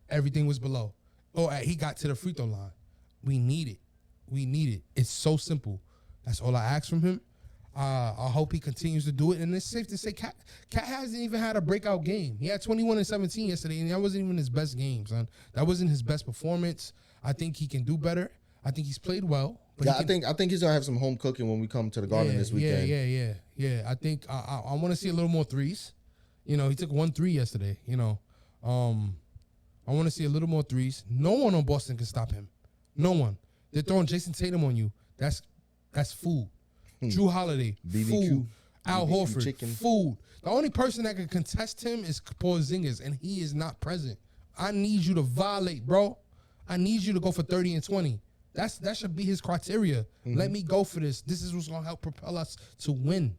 B: everything was below. Or he got to the free throw line. We need it. We need it. It's so simple. That's all I ask from him. I hope he continues to do it. And it's safe to say Cat hasn't even had a breakout game. He had 21-17 yesterday, and that wasn't even his best game, son. That wasn't his best performance. I think he can do better. I think he's played well. But
A: yeah, I think he's gonna have some home cooking when we come to the Garden this weekend.
B: Yeah. I think I want to see a little more threes. You know, he took 1 3 yesterday. You know, I want to see a little more threes. No one on Boston can stop him. No one. They're throwing Jason Tatum on you. That's food. Drew Holiday,
A: BBQ,
B: food. Al Horford,
A: chicken.
B: food. The only person that can contest him is Porzingis, and he is not present. I need you to violate, bro. I need you to go for 30 and 20. That should be his criteria. Mm-hmm. Let me go for this. This is what's gonna help propel us to win.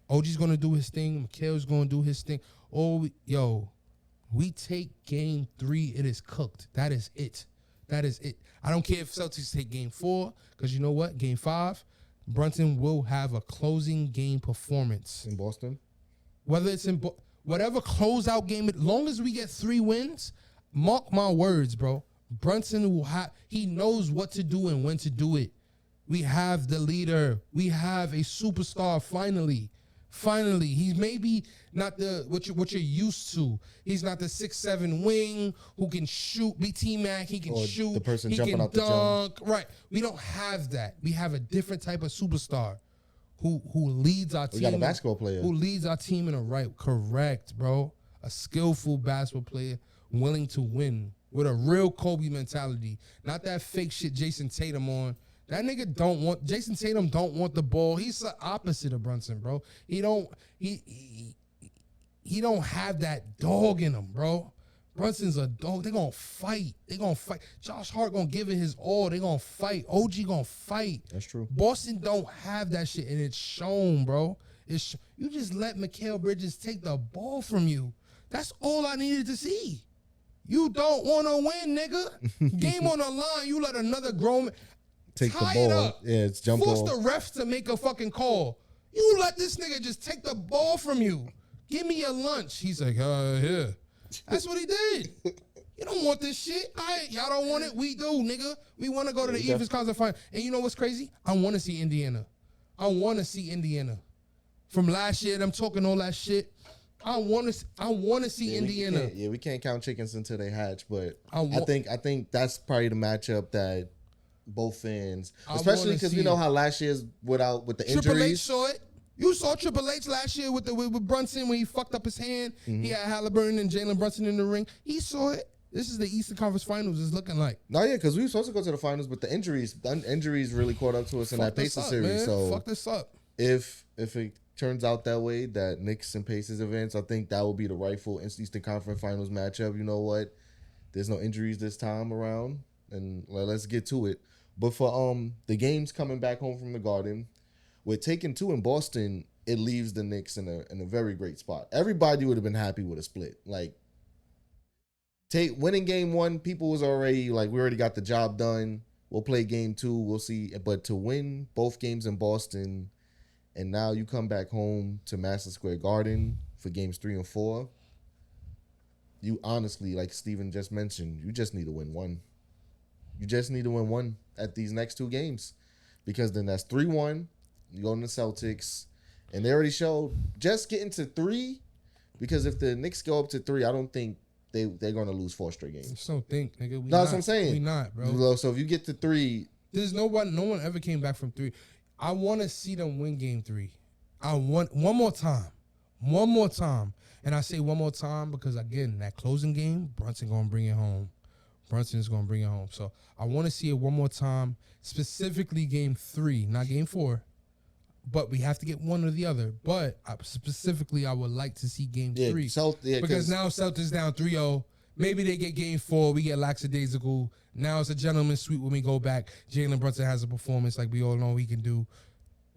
B: OG's gonna do his thing. Mikhail's gonna do his thing. We take game 3. It is cooked. That is it. That is it. I don't care if Celtics take game 4, because you know what? Game 5. Brunson will have a closing game performance.
A: In Boston?
B: Whether it's in whatever closeout game, as long as we get 3 wins, mark my words, bro. Brunson will have, he knows what to do and when to do it. We have the leader. We have a superstar finally. Finally, he's maybe not the what you're used to. He's not the 6'7" wing who can shoot. Be T-Mac, he can shoot.
A: The person
B: he
A: jumping
B: can
A: out the
B: dunk. Right. We don't have that. We have a different type of superstar who leads our team.
A: We got a basketball player
B: who leads our team in a right. Correct, bro. A skillful basketball player willing to win with a real Kobe mentality. Not that fake shit Jason Tatum on. That nigga Jason Tatum don't want the ball. He's the opposite of Brunson, bro. He don't have that dog in him, bro. Brunson's a dog. They gonna fight. Josh Hart gonna give it his all. They gonna fight. OG gonna fight.
A: That's true.
B: Boston don't have that shit, and it's shown, bro. You just let Mikal Bridges take the ball from you. That's all I needed to see. You don't want to win, nigga. Game on the line. You let another grown man
A: take the ball. Yeah, it's jump
B: Force
A: ball.
B: the refs to make a fucking call. You let this nigga just take the ball from you. Give me your lunch. He's like, here. That's what he did. You don't want this shit. Y'all don't want it. We do, nigga. We want to go to the Eastern Conference Final. And you know what's crazy? I want to see Indiana. From last year, them talking all that shit. I want to see Indiana.
A: We can't count chickens until they hatch, but I think that's probably the matchup that both fans, especially because we know how last year's with the injuries.
B: Triple H saw it. You saw Triple H last year with Brunson when he fucked up his hand. Mm-hmm. He had Halliburton and Jalen Brunson in the ring. He saw it. This is the Eastern Conference Finals. It's looking like.
A: No, yeah, because we were supposed to go to the finals, but the injuries really caught up to us in that Pacers series.
B: Man.
A: So
B: fuck this up.
A: If it turns out that way, that Knicks and Pacers events, I think that will be the rightful Eastern Conference Finals matchup. You know what? There's no injuries this time around, and let's get to it. But for the games coming back home from the Garden, with taking 2 in Boston, it leaves the Knicks in a very great spot. Everybody would have been happy with a split. Like, winning game 1, people was already like, we already got the job done. We'll play game 2. We'll see. But to win both games in Boston, and now you come back home to Madison Square Garden for games 3 and 4, you honestly, like Steven just mentioned, you just need to win 1. You just need to win 1 at these next 2 games, because then that's 3-1. You go to the Celtics, and they already showed just getting to 3, because if the Knicks go up to 3, I don't think they're going to lose 4 straight games.
B: I just don't think, nigga.
A: That's what I'm saying.
B: We not, bro.
A: So if you get to 3.
B: There's no one ever came back from 3. I want to see them win game 3. I want one more time. And I say one more time because, again, that closing game, Brunson going to bring it home. Brunson's going to bring it home. So I want to see it one more time, specifically game 3, not game 4. but we have to get one or the other. But specifically, I would like to see game 3 because now Celtics down 3-0. Maybe they get game 4. We get lackadaisical. Now it's a gentleman's sweep when we go back. Jalen Brunson has a performance like we all know he can do.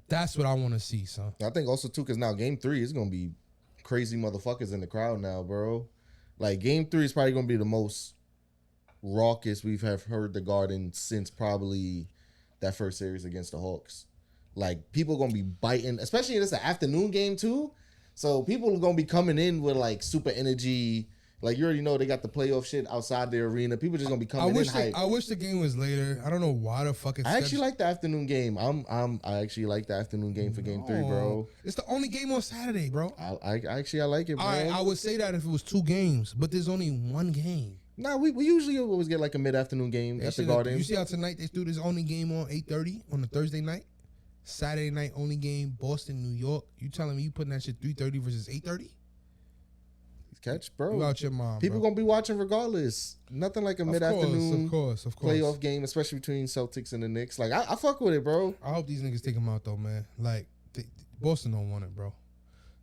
B: That's what I want to see, son.
A: I think also, too, because now game 3 is going to be crazy motherfuckers in the crowd now, bro. Like, game 3 is probably going to be the most raucous we've heard the Garden since probably that first series against the Hawks. Like, people are going to be biting, especially if it's an afternoon game, too. So, people are going to be coming in with, like, super energy. Like, you already know they got the playoff shit outside the arena. People just gonna be coming in hype.
B: I wish the game was later. I don't know why the fuck it's...
A: I actually like the afternoon game. I actually like the afternoon game for game 3, bro.
B: It's the only game on Saturday, bro.
A: I like it, bro.
B: I would say that if it was 2 games, but there's only 1 game.
A: Nah, we usually always get like a mid-afternoon game at the Garden.
B: You see how tonight they threw this only game on 8:30 on a Thursday night? Saturday night only game, Boston, New York. You telling me you putting that shit 3:30 versus 8:30?
A: Catch, bro.
B: You out your mom,
A: people
B: bro.
A: Gonna be watching regardless. Nothing like a mid-afternoon
B: of course.
A: playoff game, especially between Celtics and the Knicks. Like, I fuck with it, bro.
B: I hope these niggas take them out though, man. Like, Boston don't want it, bro.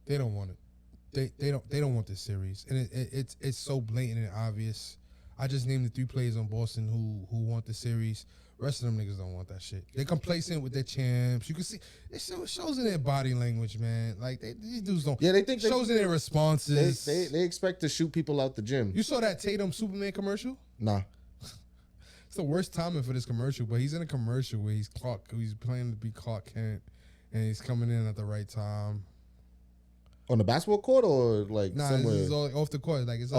B: They don't want it. They don't want this series, and it's so blatant and obvious. I just named the 3 players on Boston who want the series. Rest of them niggas don't want that shit. They complacent with their champs. You can see it shows in their body language, man. Like these dudes don't.
A: Yeah, they think
B: shows in their responses.
A: They expect to shoot people out the gym.
B: You saw that Tatum Superman commercial?
A: Nah.
B: It's the worst timing for this commercial, but he's in a commercial where he's playing to be Clark Kent, and he's coming in at the right time.
A: On the basketball court or like somewhere?
B: This is all off the court. Like it's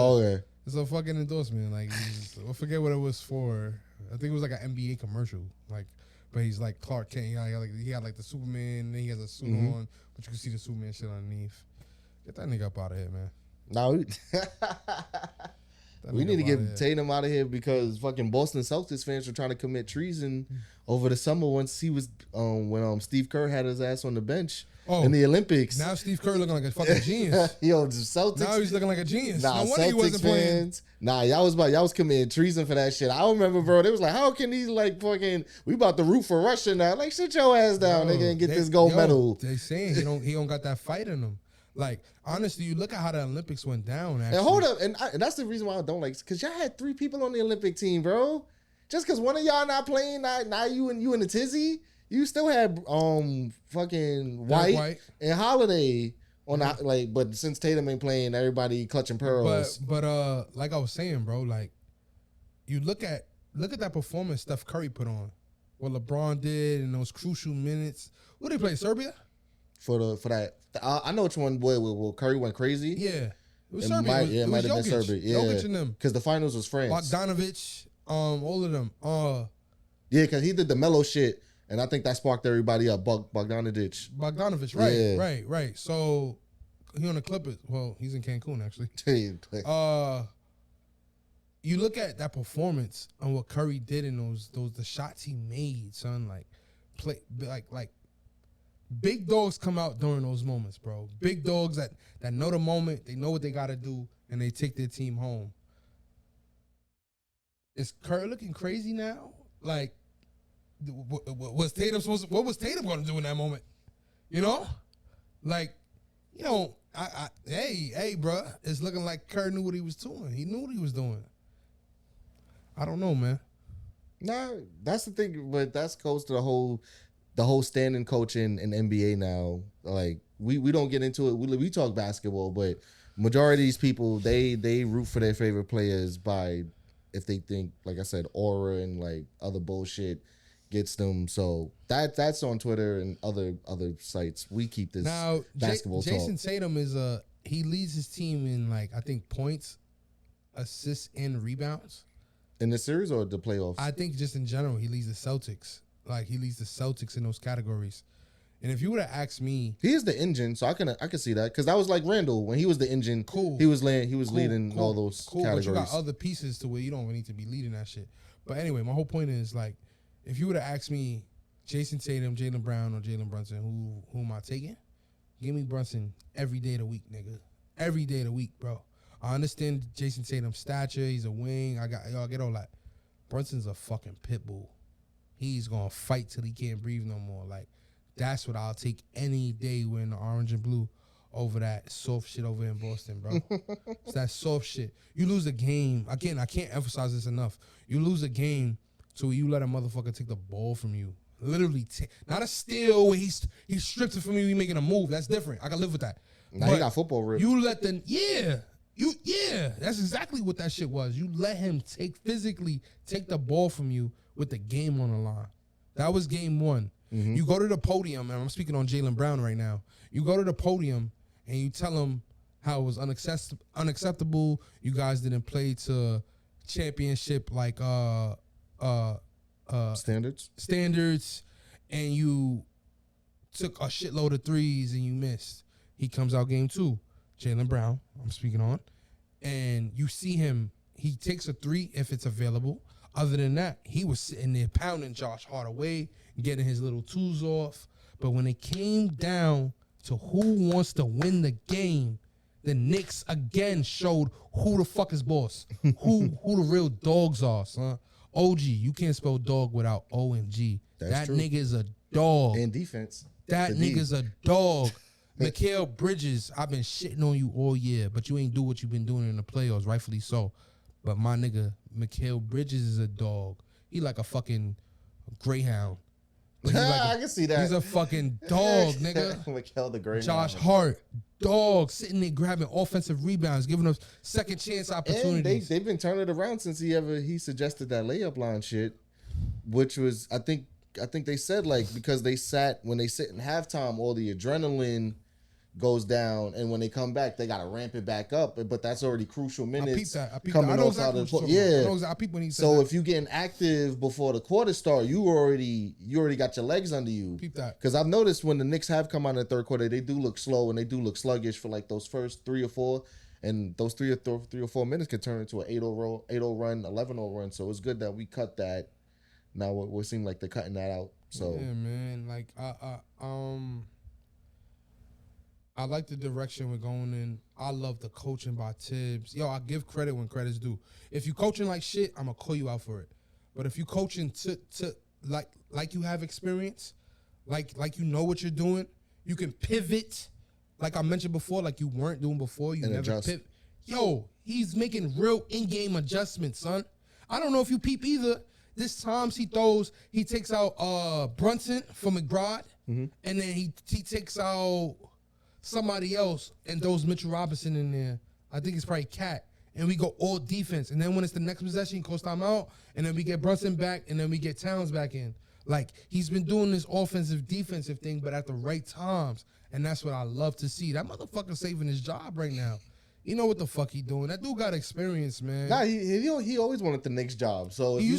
B: it's a fucking endorsement. Like I forget what it was for. I think it was like an NBA commercial. Like, but he's like Clark Kent. He had like the Superman, and then he has a suit on, but you can see the Superman shit underneath. Get that nigga up out of here, man.
A: No, we need to get Tatum out of here because fucking Boston Celtics fans were trying to commit treason over the summer once he was when Steve Kerr had his ass on the bench in the Olympics.
B: Now Steve Kerr looking like a fucking genius.
A: Yo, the Celtics.
B: Now he's looking like a genius.
A: Nah,
B: no wonder he wasn't playing.
A: Nah, y'all was committing treason for that shit. I remember, bro. They was like, how can he like fucking? We about to root for Russia now. Like, sit your ass down, nigga, and get this gold medal.
B: They saying he don't got that fight in him. Like, honestly, you look at how the Olympics went down. Actually.
A: And hold up, and that's the reason why I don't like, because y'all had 3 people on the Olympic team, bro. Just because one of y'all not playing, now you and the tizzy, you still had fucking White and Holiday on but since Tatum ain't playing, everybody clutching pearls.
B: But like I was saying, bro, like you look at that performance Steph Curry put on, what LeBron did in those crucial minutes. What did he play? Serbia?
A: For that. I know which one where Curry went crazy.
B: Yeah. It was Serbia.
A: It might have been Serbia. Yeah.
B: Jokic and them.
A: Because the finals was France.
B: Bogdanovich, all of them.
A: Yeah, because he did the mellow shit, and I think that sparked everybody up. Bogdanovich,
B: right. Right. So he on the Clippers. Well, he's in Cancun, actually. You look at that performance and what Curry did in the shots he made, son, like big dogs come out during those moments, bro. Big dogs that know the moment, they know what they got to do, and they take their team home. Is Curry looking crazy now? Like, what was Tatum going to do in that moment? You know? Like, you know, hey, bro, it's looking like Curry knew what he was doing. He knew what he was doing. I don't know, man.
A: Nah, that's the thing, but that's goes to the whole standing coaching in NBA now. Like we don't get into it. We talk basketball, but majority of these people they root for their favorite players by if they think, like I said, aura and like other bullshit gets them. So that's on Twitter and other sites. We keep this now, basketball talk.
B: Jason Tatum is he leads his team in like I think points, assists, and rebounds.
A: In the series or the playoffs?
B: I think just in general, he leads the Celtics. Like he leads the Celtics in those categories. And if you would have asked me,
A: he is the engine, so I can see that because that was like Randall when he was the engine.
B: Cool.
A: He was leading all those categories.
B: But you got other pieces to where you don't need to be leading that shit. But anyway, my whole point is like, if you would have asked me, Jason Tatum, Jaylen Brown, or Jalen Brunson, who am I taking? Give me Brunson every day of the week, nigga. Every day of the week, bro. I understand Jason Tatum's stature. He's a wing. I get all that. Brunson's a fucking pit bull. He's gonna fight till he can't breathe no more. Like That's what I'll take any day wearing the orange and blue over that soft shit over in Boston, bro. It's that soft shit. You lose a game. Again, I can't emphasize this enough. You lose a game so you let a motherfucker take the ball from you. Literally, not a steal where he stripped it from you, he making a move. That's different. I can live with that.
A: Now he got football ripped.
B: You let them, that's exactly what that shit was. You let him physically take the ball from you with the game on the line. That was game one. Mm-hmm. You go to the podium, and I'm speaking on Jaylen Brown right now. You go to the podium and you tell him how it was unacceptable. You guys didn't play to championship like standards, and you took a shitload of threes and you missed. He comes out game two, Jaylen Brown, I'm speaking on, and you see him, he takes a three if it's available. Other than that, he was sitting there pounding Josh Hart away, getting his little twos off. But when it came down to who wants to win the game, the Knicks again showed who the fuck is boss, who the real dogs are, son. OG, you can't spell dog without O and G. That true. Nigga is a dog.
A: In defense.
B: That nigga's a dog. Mikal Bridges, I've been shitting on you all year, but you ain't do what you've been doing in the playoffs, rightfully so. But my nigga, Mikal Bridges is a dog. He like a fucking greyhound. Like
A: I can see that.
B: He's a fucking dog, nigga.
A: Mikal the greyhound.
B: Josh Hart, dog, sitting there grabbing offensive rebounds, giving us second chance opportunities.
A: And they've been turning it around since he suggested that layup line shit, which was I think they said like because when they sit in halftime, all the adrenaline goes down, and when they come back, they gotta ramp it back up. But that's already crucial minutes.
B: I peep
A: coming
B: that. I know
A: off
B: exactly
A: out of yeah.
B: I peep when he said
A: so
B: that.
A: If you getting active before the quarter start, you already got your legs under you.
B: Peep that.
A: Because I've noticed when the Knicks have come out in the third quarter, they do look slow and they do look sluggish for like those first 3 or 4, and those 3 or 4 minutes can turn into an 8-0 run, 11-0 run. So it's good that we cut that. Now we seem like they're cutting that out. So
B: yeah, man. Like I like the direction we're going in. I love the coaching by Thibs. Yo, I give credit when credit's due. If you coaching like shit, I'm gonna call you out for it. But if you coaching to like you have experience, like you know what you're doing, you can pivot. Like I mentioned before, like you weren't doing before. You never pivot. Yo, he's making real in-game adjustments, son. I don't know if you peep either. This times he takes out Bunson for McBride, and then he takes out somebody else and throws Mitchell Robinson in there. I think it's probably Cat. And we go all defense. And then when it's the next possession, he calls timeout. And then we get Bunson back. And then we get Towns back in. Like, he's been doing this offensive, defensive thing, but at the right times. And that's what I love to see. That motherfucker saving his job right now. You know what the fuck he doing. That dude got experience, man.
A: Nah, he always wanted the Knicks job. So
B: he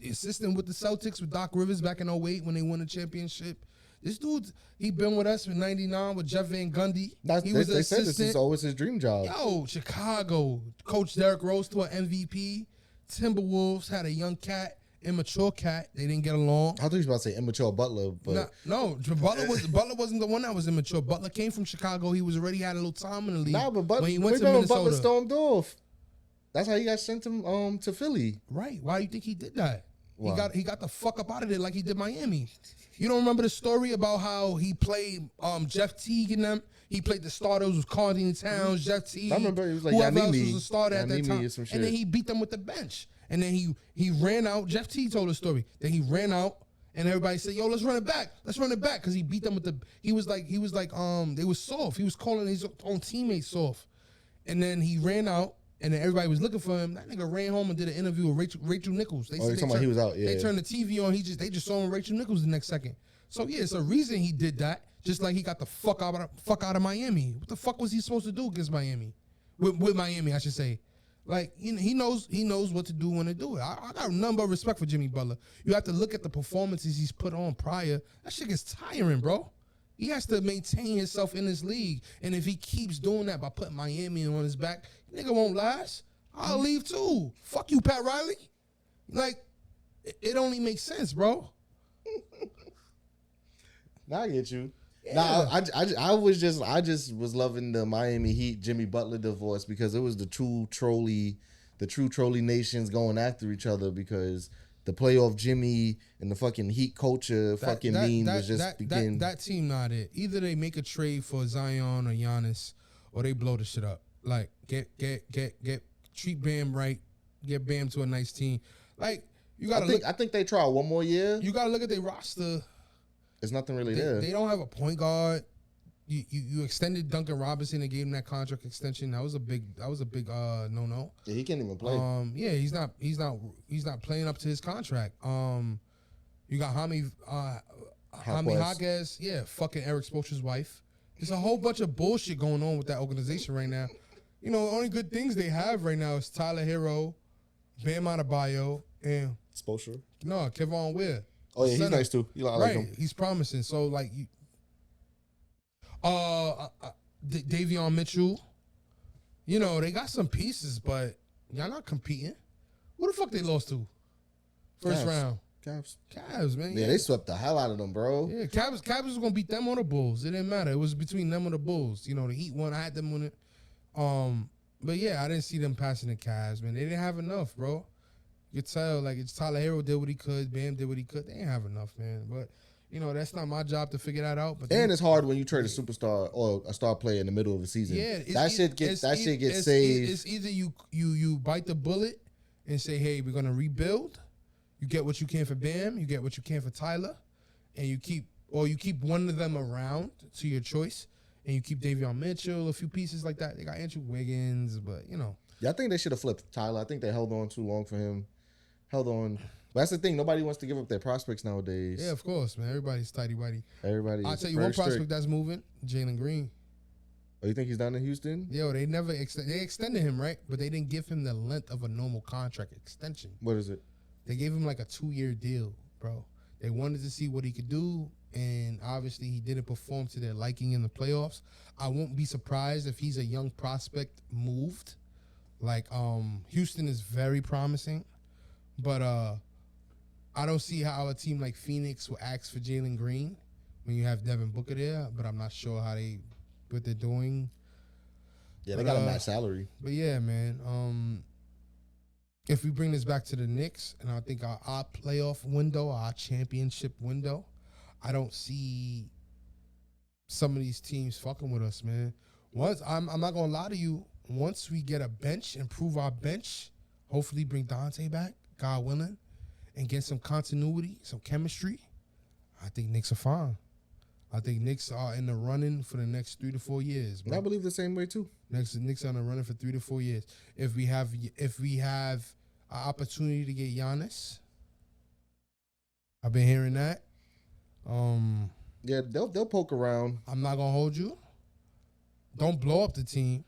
B: assisting with the Celtics with Doc Rivers back in 2008 when they won the championship. This dude, he been with us in '99 with Jeff Van Gundy. They
A: said this is always his dream job.
B: Yo, Chicago, Coach Derrick Rose to an MVP. Timberwolves had a young cat, immature cat. They didn't get along.
A: I thought you was about to say immature Butler, but
B: no, Butler wasn't the one that was immature. Butler came from Chicago. He was already had a little time in the league.
A: Nah, but
B: when he went to Minnesota,
A: Butler stormed off. That's how he got sent to Philly.
B: Right? Why do you think he did that?
A: Wow.
B: He got the fuck up out of there like he did Miami. You don't remember the story about how he played Jeff Teague and them? He played the starters with Cardi Towns, Jeff Teague.
A: I remember it was like
B: whoever else
A: Yanimi.
B: was a starter at that time.
A: And
B: then he beat them with the bench. And then he ran out. Jeff Teague told the story. Then he ran out and everybody said, yo, let's run it back. Let's run it back. Because he beat them with he was like they was soft. He was calling his own teammates soft. And then he ran out. And then everybody was looking for him. That nigga ran home and did an interview with Rachel Nichols.
A: You're talking about he was out, yeah.
B: They turned the TV on. They just saw him Rachel Nichols the next second. So yeah, it's a reason he did that. Just like he got the fuck out of Miami. What the fuck was he supposed to do against Miami? With Miami, I should say. Like he knows what to do when to do it. I got nothing but respect for Jimmy Butler. You have to look at the performances he's put on prior. That shit gets tiring, bro. He has to maintain himself in this league. And if he keeps doing that by putting Miami on his back, nigga won't last. I'll leave too. Fuck you, Pat Riley. Like, it only makes sense, bro.
A: Now I get you.
B: Yeah.
A: Nah, I just was loving the Miami Heat Jimmy Butler divorce because it was the true trolley nations going after each other because the playoff Jimmy and the fucking Heat culture meme was just begin.
B: That team not it. Either they make a trade for Zion or Giannis, or they blow the shit up. Like get treat Bam right, get Bam to a nice team. Like you gotta
A: I think they try one more year.
B: You gotta look at their roster.
A: There's nothing really there.
B: They don't have a point guard. You extended Duncan Robinson and gave him that contract extension. That was a big no.
A: Yeah, he can't even play.
B: Yeah, he's not playing up to his contract. You got Jaime Jaquez, yeah, fucking Eric Spoelstra's wife. There's a whole bunch of bullshit going on with that organization right now. You know, the only good things they have right now is Tyler Hero, Bam Adebayo, and
A: Spoelstra.
B: No, Kevon Ware.
A: Oh yeah, he's nice too. I like him.
B: He's promising. So like you. Davion Mitchell, you know, they got some pieces, but y'all not competing. Who the fuck they lost to? First round. Cavs, man.
A: Yeah, they swept the hell out of them, bro.
B: Yeah, Cavs was gonna beat them on the Bulls. It didn't matter. It was between them and the Bulls. You know, the Heat won. I had them on it. But yeah, I didn't see them passing the Cavs, man. They didn't have enough, bro. You could tell, like, it's Tyler Hero did what he could, Bam did what he could. They didn't have enough, man. But you know, that's not my job to figure that out. But
A: it's hard when you trade a superstar or a star player in the middle of the season.
B: Yeah,
A: that shit gets saved.
B: It's either you bite the bullet and say, hey, we're gonna rebuild. You get what you can for Bam, you get what you can for Tyler, and you keep one of them around to your choice, and you keep Davion Mitchell, a few pieces like that. They got Andrew Wiggins, but you know.
A: Yeah, I think they should have flipped Tyler. I think they held on too long for him. Held on. But that's the thing. Nobody wants to give up their prospects nowadays.
B: Yeah, of course, man. Everybody's tighty-whitey.
A: I'll
B: tell you one prospect that's moving, Jalen Green.
A: Oh, you think he's down in Houston?
B: Yo, they never they extended him, right? But they didn't give him the length of a normal contract extension.
A: What is it?
B: They gave him like a 2-year deal, bro. They wanted to see what he could do, and obviously he didn't perform to their liking in the playoffs. I won't be surprised if he's a young prospect moved. Like, Houston is very promising, but I don't see how a team like Phoenix will ask for Jalen Green when you have Devin Booker there, but I'm not sure what they're doing.
A: Yeah, they got a match salary.
B: But yeah, man. If we bring this back to the Knicks, and I think our playoff window, our championship window, I don't see some of these teams fucking with us, man. I'm not gonna lie to you. Once we get a bench, improve our bench, hopefully bring Dante back, God willing, and get some continuity, some chemistry, I think Knicks are fine. I think Knicks are in the running for the next 3 to 4 years. Bro.
A: I believe the same way too.
B: Knicks are in the running for 3 to 4 years. If we have an opportunity to get Giannis, I've been hearing that.
A: Yeah, they'll poke around.
B: I'm not gonna hold you. Don't blow up the team.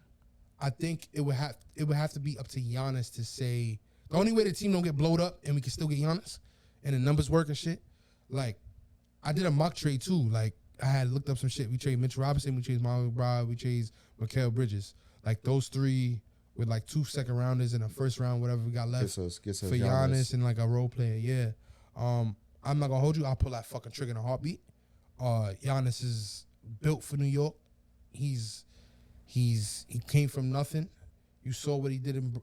B: I think it would have to be up to Giannis to say the only way the team don't get blowed up and we can still get Giannis and the numbers work and shit. Like, I did a mock trade too. Like, I had looked up some shit. We traded Mitchell Robinson, we traded Miles Bride, we traded Mikal Bridges. Like, those three with like 2 second rounders and a first round, whatever we got left
A: gets us
B: for Giannis and like a role player. Yeah. I'm not gonna hold you. I'll pull that fucking trigger in a heartbeat. Giannis is built for New York. He came from nothing. You saw what he did in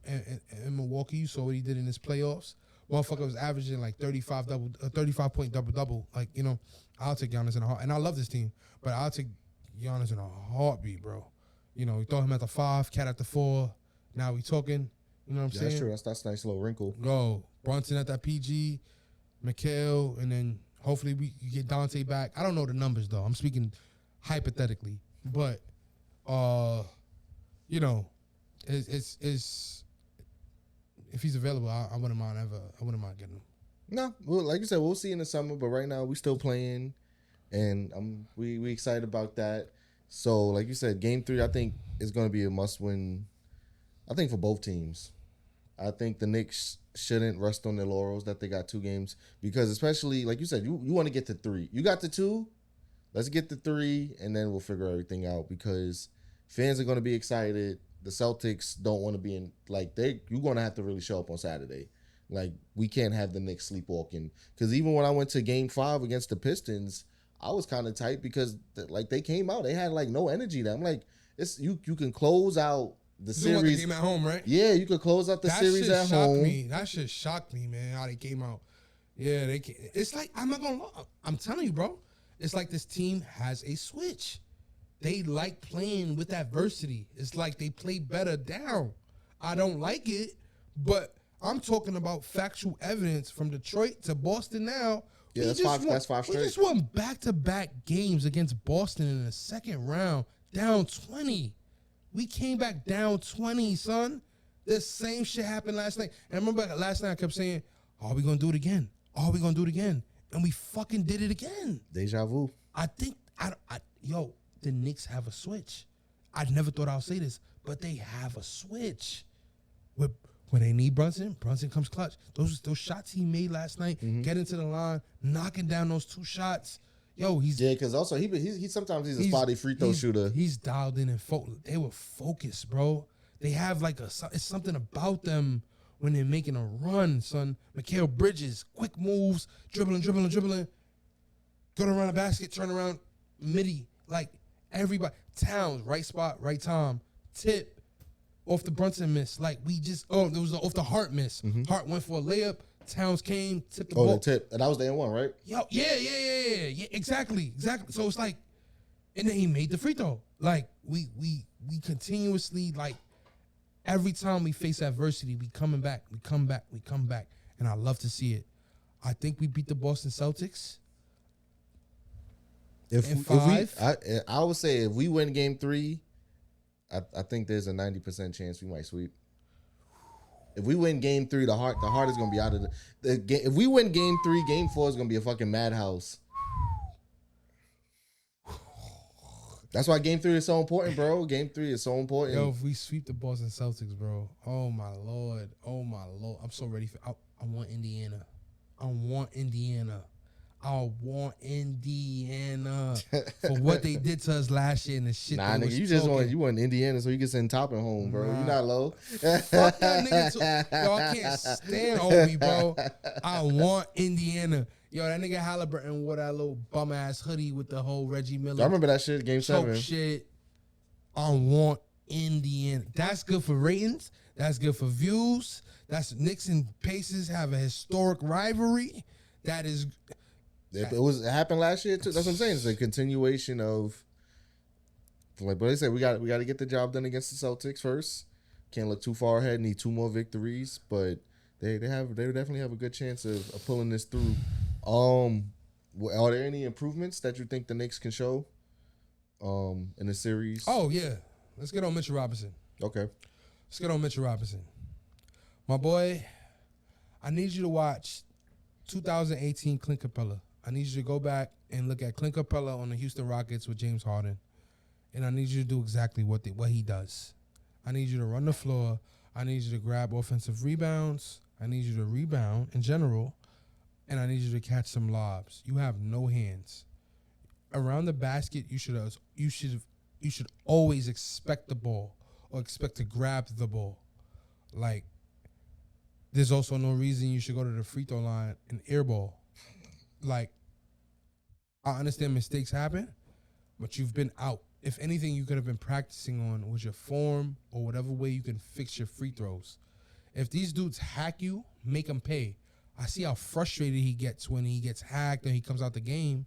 B: Milwaukee. You saw what he did in his playoffs. Motherfucker was averaging like 35-point double-double. Like, you know, I'll take Giannis in a heart. And I love this team, but I'll take Giannis in a heartbeat, bro. You know, we throw him at the 5, Cat at the 4. Now we talking. You know what I'm saying?
A: That's true. That's a nice little wrinkle.
B: Go. Bunson at that PG, Mikal, and then hopefully we get Dante back. I don't know the numbers, though. I'm speaking hypothetically. But, you know, it's if he's available, I wouldn't mind getting him. No,
A: well, like you said, we'll see in the summer. But right now, we still playing, and we excited about that. So, like you said, Game 3, I think is going to be a must-win. I think for both teams. I think the Knicks shouldn't rest on their laurels that they got 2 games because, especially like you said, you want to get to 3. You got to 2. Let's get to 3, and then we'll figure everything out because fans are going to be excited. The Celtics don't want to be in, like, you're going to have to really show up on Saturday. Like, we can't have the Knicks sleepwalking. Because even when I went to Game 5 against the Pistons, I was kind of tight because, like, they came out. They had, like, no energy. I'm like, you can close out the series.
B: You game at home, right?
A: Yeah, you could close out the series at home.
B: That shit shocked me, man, how they came out. Yeah, they can. It's like, I'm not gonna lie. I'm telling you, bro. It's like this team has a switch. They like playing with adversity. It's like they play better down. I don't like it, but I'm talking about factual evidence from Detroit to Boston now.
A: Yeah, that's five straight.
B: We just won back-to-back games against Boston in the second round, down 20. We came back down 20, son. The same shit happened last night. And I remember last night I kept saying, are we going to do it again? Are we going to do it again? And we fucking did it again.
A: Deja vu.
B: I think, the Knicks have a switch. I never thought I would say this, but they have a switch. When they need Bunson comes clutch. Those shots he made last night, getting to the line, knocking down those 2 shots.
A: Because also he sometimes he's a spotty free throw shooter.
B: He's dialed in and they were focused, bro. They have it's something about them when they're making a run, son. Mikal Bridges, quick moves, dribbling. Go around the basket, turn around, midi. Like everybody. Towns, right spot, right time. Tip off the Bunson miss. Like there was off the Hart miss. Hart went for a layup. Towns came, tipped the ball.
A: The tip. And that was the N1, right?
B: Yeah, exactly. So it's like, and then he made the free throw. Like we continuously, like every time we face adversity, we come back. And I love to see it. I think we beat the Boston Celtics.
A: I would say if we win game 3, I think there's a 90% chance we might sweep. If we win game 3, the Heart is gonna be out of the game. If we win game 3, game 4 is gonna be a fucking madhouse. That's why game 3 is so important, bro. Game 3 is so important.
B: Yo, if we sweep the Boston Celtics, bro. Oh my lord. I'm so ready for. I want Indiana. I want Indiana for what they did to us last year and the shit.
A: Nah, nigga, you want Indiana so you can send Toppin home, bro. Nah. You not low.
B: Fuck that nigga too. Yo, I can't stand Obi, bro. I want Indiana. Yo, that nigga Halliburton wore that little bum ass hoodie with the whole Reggie Miller.
A: I remember that shit, game 7.
B: Shit. I want Indiana. That's good for ratings. That's good for views. That's Knicks and Pacers have a historic rivalry. That is.
A: It happened last year too. That's what I'm saying. It's a continuation of, like, but they said we got to get the job done against the Celtics first. Can't look too far ahead. Need 2 more victories, but they definitely have a good chance of pulling this through. Are there any improvements that you think the Knicks can show, in the series?
B: Oh yeah, let's get on Mitchell Robinson.
A: Okay,
B: let's get on Mitchell Robinson, my boy. I need you to watch 2018 Clint Capella. I need you to go back and look at Clint Capella on the Houston Rockets with James Harden. And I need you to do exactly what he does. I need you to run the floor. I need you to grab offensive rebounds. I need you to rebound in general. And I need you to catch some lobs. You have no hands. Around the basket, you should always expect the ball or expect to grab the ball. Like, there's also no reason you should go to the free throw line and airball. Like, I understand mistakes happen, but you've been out. If anything, you could have been practicing on was your form or whatever way you can fix your free throws. If these dudes hack you, make them pay. I see how frustrated he gets when he gets hacked and he comes out the game,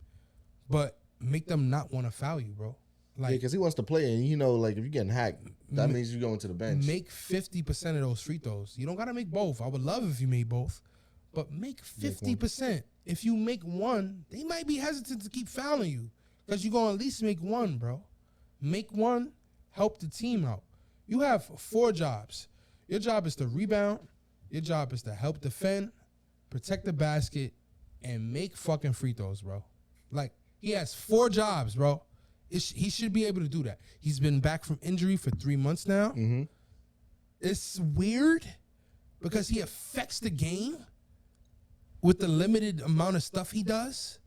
B: but make them not want to foul you, bro.
A: Like, yeah, because he wants to play, and like if you're getting hacked, that means you're going to the bench.
B: Make 50% of those free throws. You don't gotta make both. I would love if you made both, but make 50%. If you make one, they might be hesitant to keep fouling you because you're gonna at least make one, bro. Make one, help the team out. You have 4 jobs. Your job is to rebound. Your job is to help defend, protect the basket, and make fucking free throws, bro. Like, he has 4 jobs, bro. He should be able to do that. He's been back from injury for 3 months now.
A: Mm-hmm.
B: It's weird because he affects the game with the limited amount of stuff he does.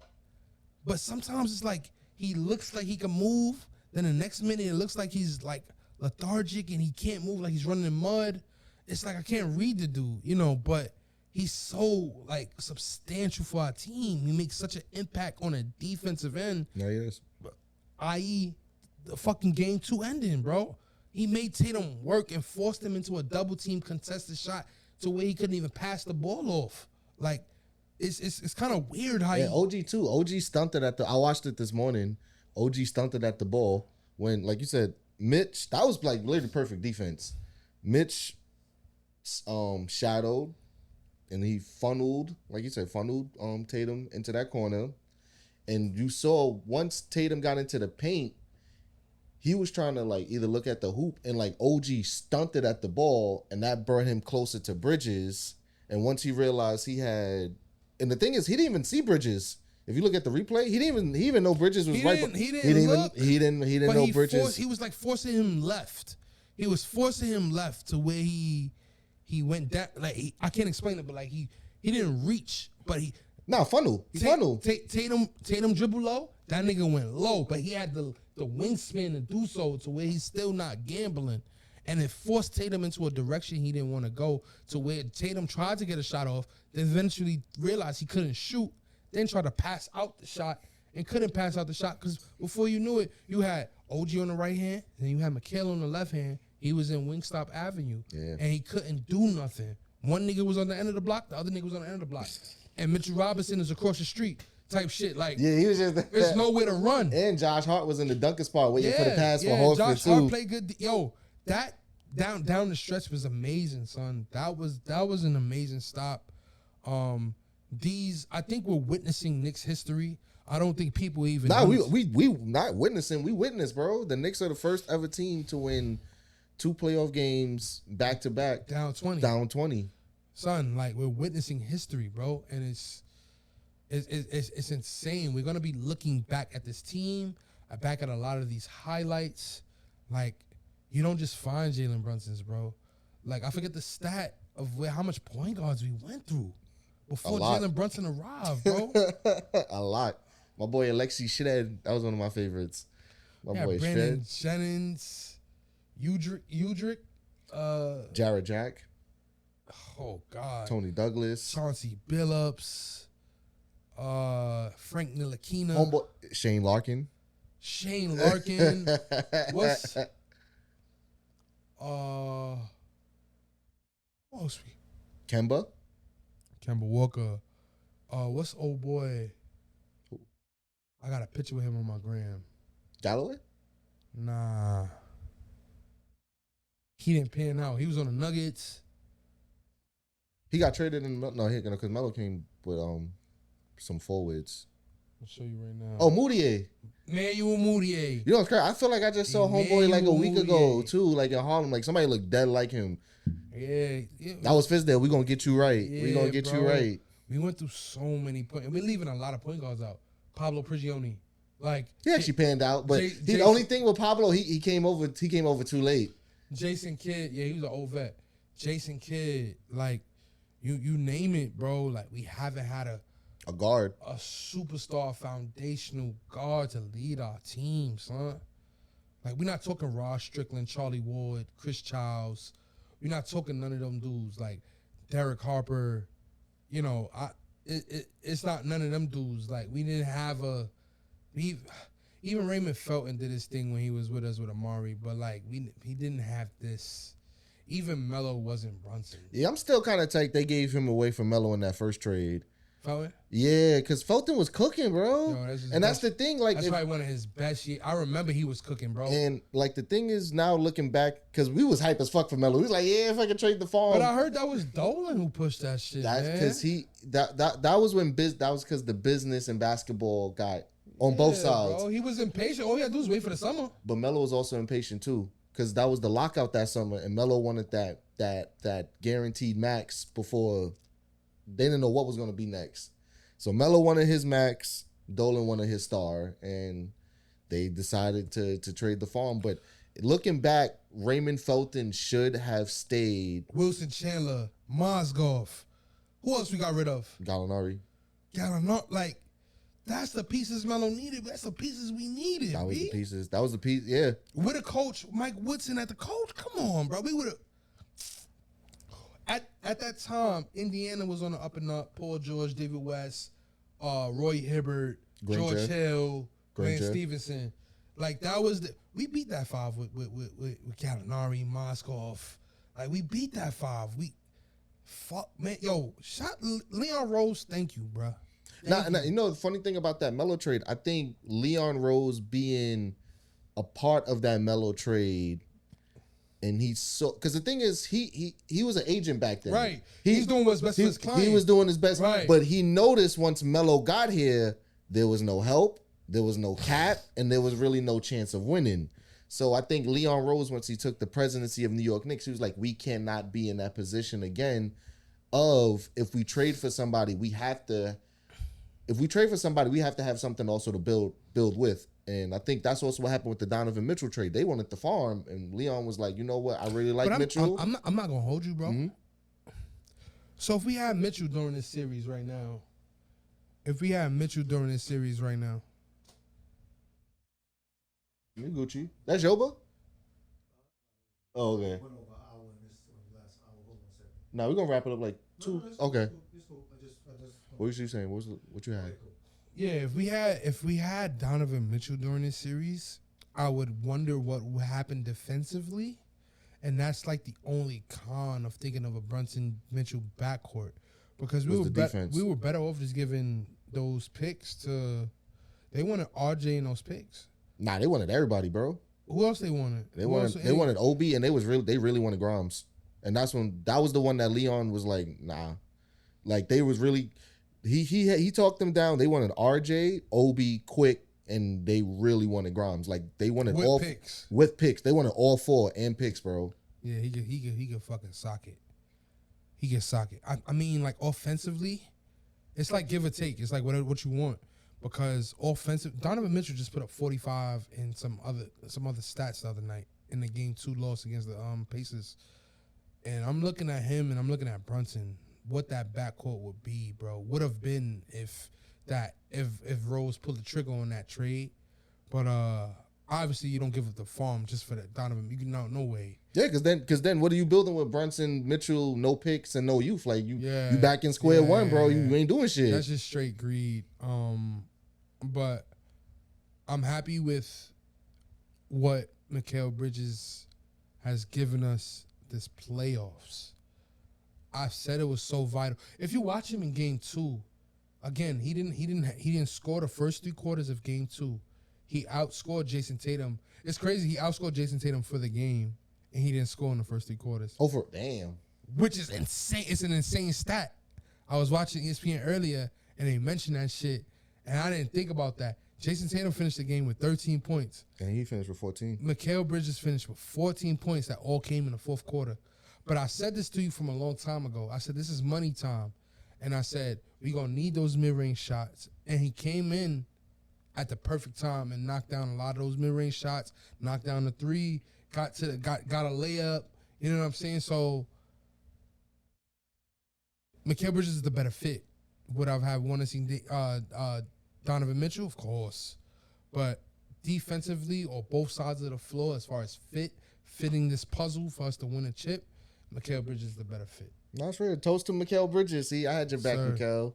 B: But sometimes it's like he looks like he can move. Then the next minute it looks like he's like lethargic and he can't move, like he's running in mud. It's like I can't read the dude, but he's so like substantial for our team. He makes such an impact on a defensive end.
A: Yeah, he is.
B: I.e. the fucking game 2 ending, bro. He made Tatum work and forced him into a double team contested shot to where he couldn't even pass the ball off. Like, it's kind of weird how
A: Yeah, OG too. OG stunted at the. I watched it this morning. OG stunted at the ball when, like you said, Mitch. That was like literally perfect defense. Mitch, shadowed, and he funneled, like you said, Tatum into that corner, and you saw once Tatum got into the paint, he was trying to like either look at the hoop, and like OG stunted at the ball, and that brought him closer to Bridges. And once he realized he had. And the thing is, he didn't even see Bridges. If you look at the replay, he even know Bridges was right.
B: He didn't
A: know Bridges.
B: He was like forcing him left. He was forcing him left to where he went down. Like I can't explain it, but like he didn't reach, but he
A: funnel.
B: Tatum dribble low. That nigga went low, but he had the wingspan to do so to where he's still not gambling. And it forced Tatum into a direction he didn't want to go, to where Tatum tried to get a shot off, then eventually realized he couldn't shoot, then tried to pass out the shot and couldn't pass out the shot because before you knew it, you had OG on the right hand and you had Mikhail on the left hand. He was in Wingstop Avenue, and he couldn't do nothing. One nigga was on the end of the block, the other nigga was on the end of the block. And Mitchell Robinson is across the street type shit. Like,
A: yeah, he was just
B: there's nowhere to run.
A: And Josh Hart was in the dunker spot waiting for the pass for Horford
B: Josh
A: too.
B: Hart played good. Yo, that down the stretch was amazing, son. That was an amazing stop. I think we're witnessing Knicks history. I don't think people even.
A: Nah, we not witnessing. We witnessed, bro. The Knicks are the first ever team to win 2 playoff games back to back.
B: Down 20.
A: Down 20.
B: Son, like we're witnessing history, bro, and it's insane. We're gonna be looking back at this team, back at a lot of these highlights. Like, you don't just find Jalen Brunson's, bro. Like, I forget the stat of how much point guards we went through before Jalen Brunson arrived, bro.
A: A lot. My boy Alexi Shred, that was one of my favorites. My boy
B: Brandon
A: Shred.
B: Jennings, Udrick,
A: Jared Jack.
B: Oh God.
A: Tony Douglas.
B: Chauncey Billups. Frank Ntilikina.
A: Homeboy Shane Larkin.
B: What's what else we?
A: Kemba
B: Walker. What's old boy? I got a picture with him on my gram.
A: Galloway?
B: Nah. He didn't pan out. He was on the Nuggets.
A: He got traded in because Melo came with some forwards.
B: I'll show you right now.
A: Oh, Moutier.
B: Manuel Moutier.
A: You know what's crazy? I feel like I just saw Homeboy like a week ago too, like in Harlem. Like somebody looked dead like him.
B: Yeah.
A: That was Fizdale. We gonna get you right.
B: Yeah,
A: we gonna get you right.
B: We went through so many points. We're leaving a lot of point guards out. Pablo Prigioni. Like,
A: he actually panned out, but the only thing with Pablo, he came over too late.
B: Jason Kidd, yeah, he was an old vet. Jason Kidd, like, you name it, bro. Like, we haven't had a
A: guard,
B: a superstar foundational guard to lead our team, son. Like, we're not talking Ross Strickland, Charlie Ward, Chris Childs. We're not talking none of them dudes like Derek Harper. You know, it's not none of them dudes. Like, we didn't have even Raymond Felton did his thing when he was with us with Amari, but like he didn't have this. Even Melo wasn't Brunson.
A: Yeah, I'm still kind of tight. They gave him away from Melo in that first trade.
B: Felton?
A: Yeah, because Felton was cooking, bro.
B: Yo,
A: that's the thing. Like,
B: that's probably one of his best years. I remember he was cooking, bro.
A: And like the thing is now looking back, because we was hype as fuck for Melo. We was like, yeah, if I could trade the farm.
B: But I heard that was Dolan who pushed that shit. That's
A: because that was when that was because the business and basketball got on both sides.
B: Bro, he was impatient. All he had to do was wait for the summer.
A: But Melo was also impatient too, because that was the lockout that summer, and Melo wanted that guaranteed max before they didn't know what was going to be next. So Melo wanted his max, Dolan wanted his star, and they decided to trade the farm. But looking back, Raymond Felton should have stayed.
B: Wilson Chandler, Mozgov. Who else we got rid of?
A: Gallinari.
B: Like, that's the pieces Melo needed. That's the pieces we needed.
A: That was the pieces. That was the piece. Yeah.
B: With a coach, Mike Woodson at the coach. Come on, bro. We would have. At that time, Indiana was on the up and up. Paul George, David West, Roy Hibbert, George Hill, Grant Stevenson. Like, that was we beat that five with Gallinari, Moskov. Like, we beat that five. Fuck, man. Yo, Leon Rose, thank you, bro.
A: Now, you know, the funny thing about that Melo trade, I think Leon Rose being a part of that Melo trade, and he's so, because the thing is, he was an agent back then.
B: Right. He's doing what's best for his client.
A: He was doing his best.
B: Right.
A: But he noticed once Melo got here, there was no help, there was no cap, and there was really no chance of winning. So I think Leon Rose, once he took the presidency of New York Knicks, he was like, we cannot be in that position again of, if we trade for somebody, we have to have something also to build with. And I think that's also what happened with the Donovan Mitchell trade. They wanted the farm, and Leon was like, you know what, I really like Mitchell.
B: I'm not going to hold you, bro.
A: Mm-hmm.
B: So if we had Mitchell during this series right now,
A: You Gucci. That's Yoba? Oh, okay. No, we're going to wrap it up like two. Okay. What was you saying? What you had?
B: Yeah, if we had Donovan Mitchell during this series, I would wonder what would happen defensively. And that's like the only con of thinking of a Brunson Mitchell backcourt. Because we were better off just giving those picks to, they wanted RJ in those picks.
A: Nah, they wanted everybody, bro.
B: Who else they wanted?
A: They wanted Obi, and they really wanted Grimes. And that was the one that Leon was like, nah. Like, they was really, he talked them down. They wanted RJ, Obi, Quick, and they really wanted Grimes. Like, they wanted
B: picks.
A: With picks. They wanted all four and picks, bro.
B: Yeah, he could fucking sock it. He can sock it. I mean, like, offensively, it's like give or take. It's like what you want. Because Donovan Mitchell just put up 45 and some other stats the other night in the game 2 loss against the Pacers. And I'm looking at him and I'm looking at Brunson. What that backcourt would be, bro, would have been if Rose pulled the trigger on that trade. But obviously you don't give up the farm just for that Donovan. You can no way.
A: Yeah, because then what are you building with Brunson, Mitchell, no picks and no youth? Like you back in square one, bro. You ain't doing shit.
B: That's just straight greed. But I'm happy with what Mikal Bridges has given us this playoffs. I said it was so vital. If you watch him in game 2, again, he didn't score the first 3 quarters of game 2. He outscored Jason Tatum. It's crazy. He outscored Jason Tatum for the game, and he didn't score in the first 3 quarters.
A: Damn.
B: Which is insane. It's an insane stat. I was watching ESPN earlier, and they mentioned that shit, and I didn't think about that. Jason Tatum finished the game with 13 points.
A: And he finished with 14.
B: Mikal Bridges finished with 14 points that all came in the 4th quarter. But I said this to you from a long time ago. I said, this is money time. And I said, we're going to need those mid-range shots. And he came in at the perfect time and knocked down a lot of those mid-range shots, knocked down the 3, got a layup. You know what I'm saying? So Mikal Bridges is the better fit. Would I have wanted to see Donovan Mitchell? Of course. But defensively, or both sides of the floor, as far as fitting this puzzle for us to win a chip, Mikal Bridges is the better fit.
A: That's real. Toast to Mikal Bridges. See, I had your back, Mikal.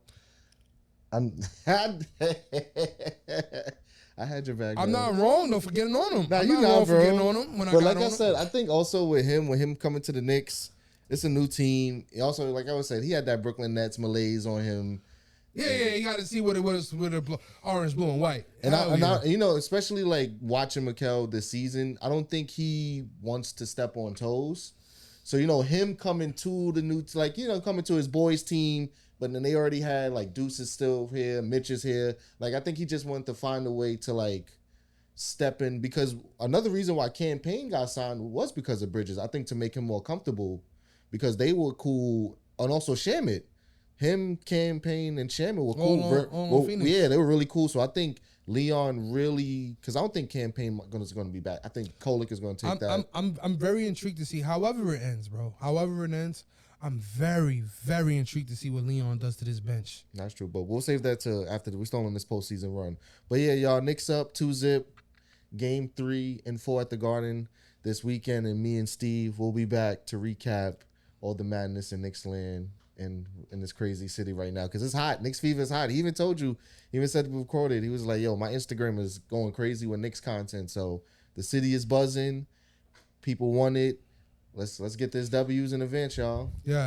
A: I had your back.
B: I'm not wrong though for getting on him.
A: Nah,
B: I'm
A: you
B: not wrong
A: bro.
B: for getting on him. When
A: but like I said, I think also with him coming to the Knicks, it's a new team. Also, like I was saying, he had that Brooklyn Nets malaise on him.
B: Yeah, you got to see what it was with the orange, blue, and white.
A: And you know, especially like watching Mikal this season, I don't think he wants to step on toes. So, you know, him coming to the new, like, you know, coming to his boys team, but then they already had, like, Deuce is still here, Mitch is here. Like, I think he just wanted to find a way to, like, step in. Because another reason why Campaign got signed was because of Bridges. I think to make him more comfortable because they were cool. And also Shamit. Him, Campaign, and Shamit were cool. Yeah, they were really cool. So I think Leon really, because I don't think Campaign is going to be back. I think Kolick is going to take that.
B: I'm very intrigued to see however it ends, bro. However it ends, I'm very, very intrigued to see what Leon does to this bench.
A: That's true, but we'll save that to after we're still on this postseason run. But yeah, y'all, Knicks up 2-0, game 3 and 4 at the Garden this weekend, and me and Steve will be back to recap all the madness in Knicks land. In this crazy city right now, because it's hot. Knicks fever is hot. He even told you, he even said before it, he was like, yo, my Instagram is going crazy with Knicks content. So the city is buzzing. People want it. Let's get this W's in advance, y'all.
B: Yeah.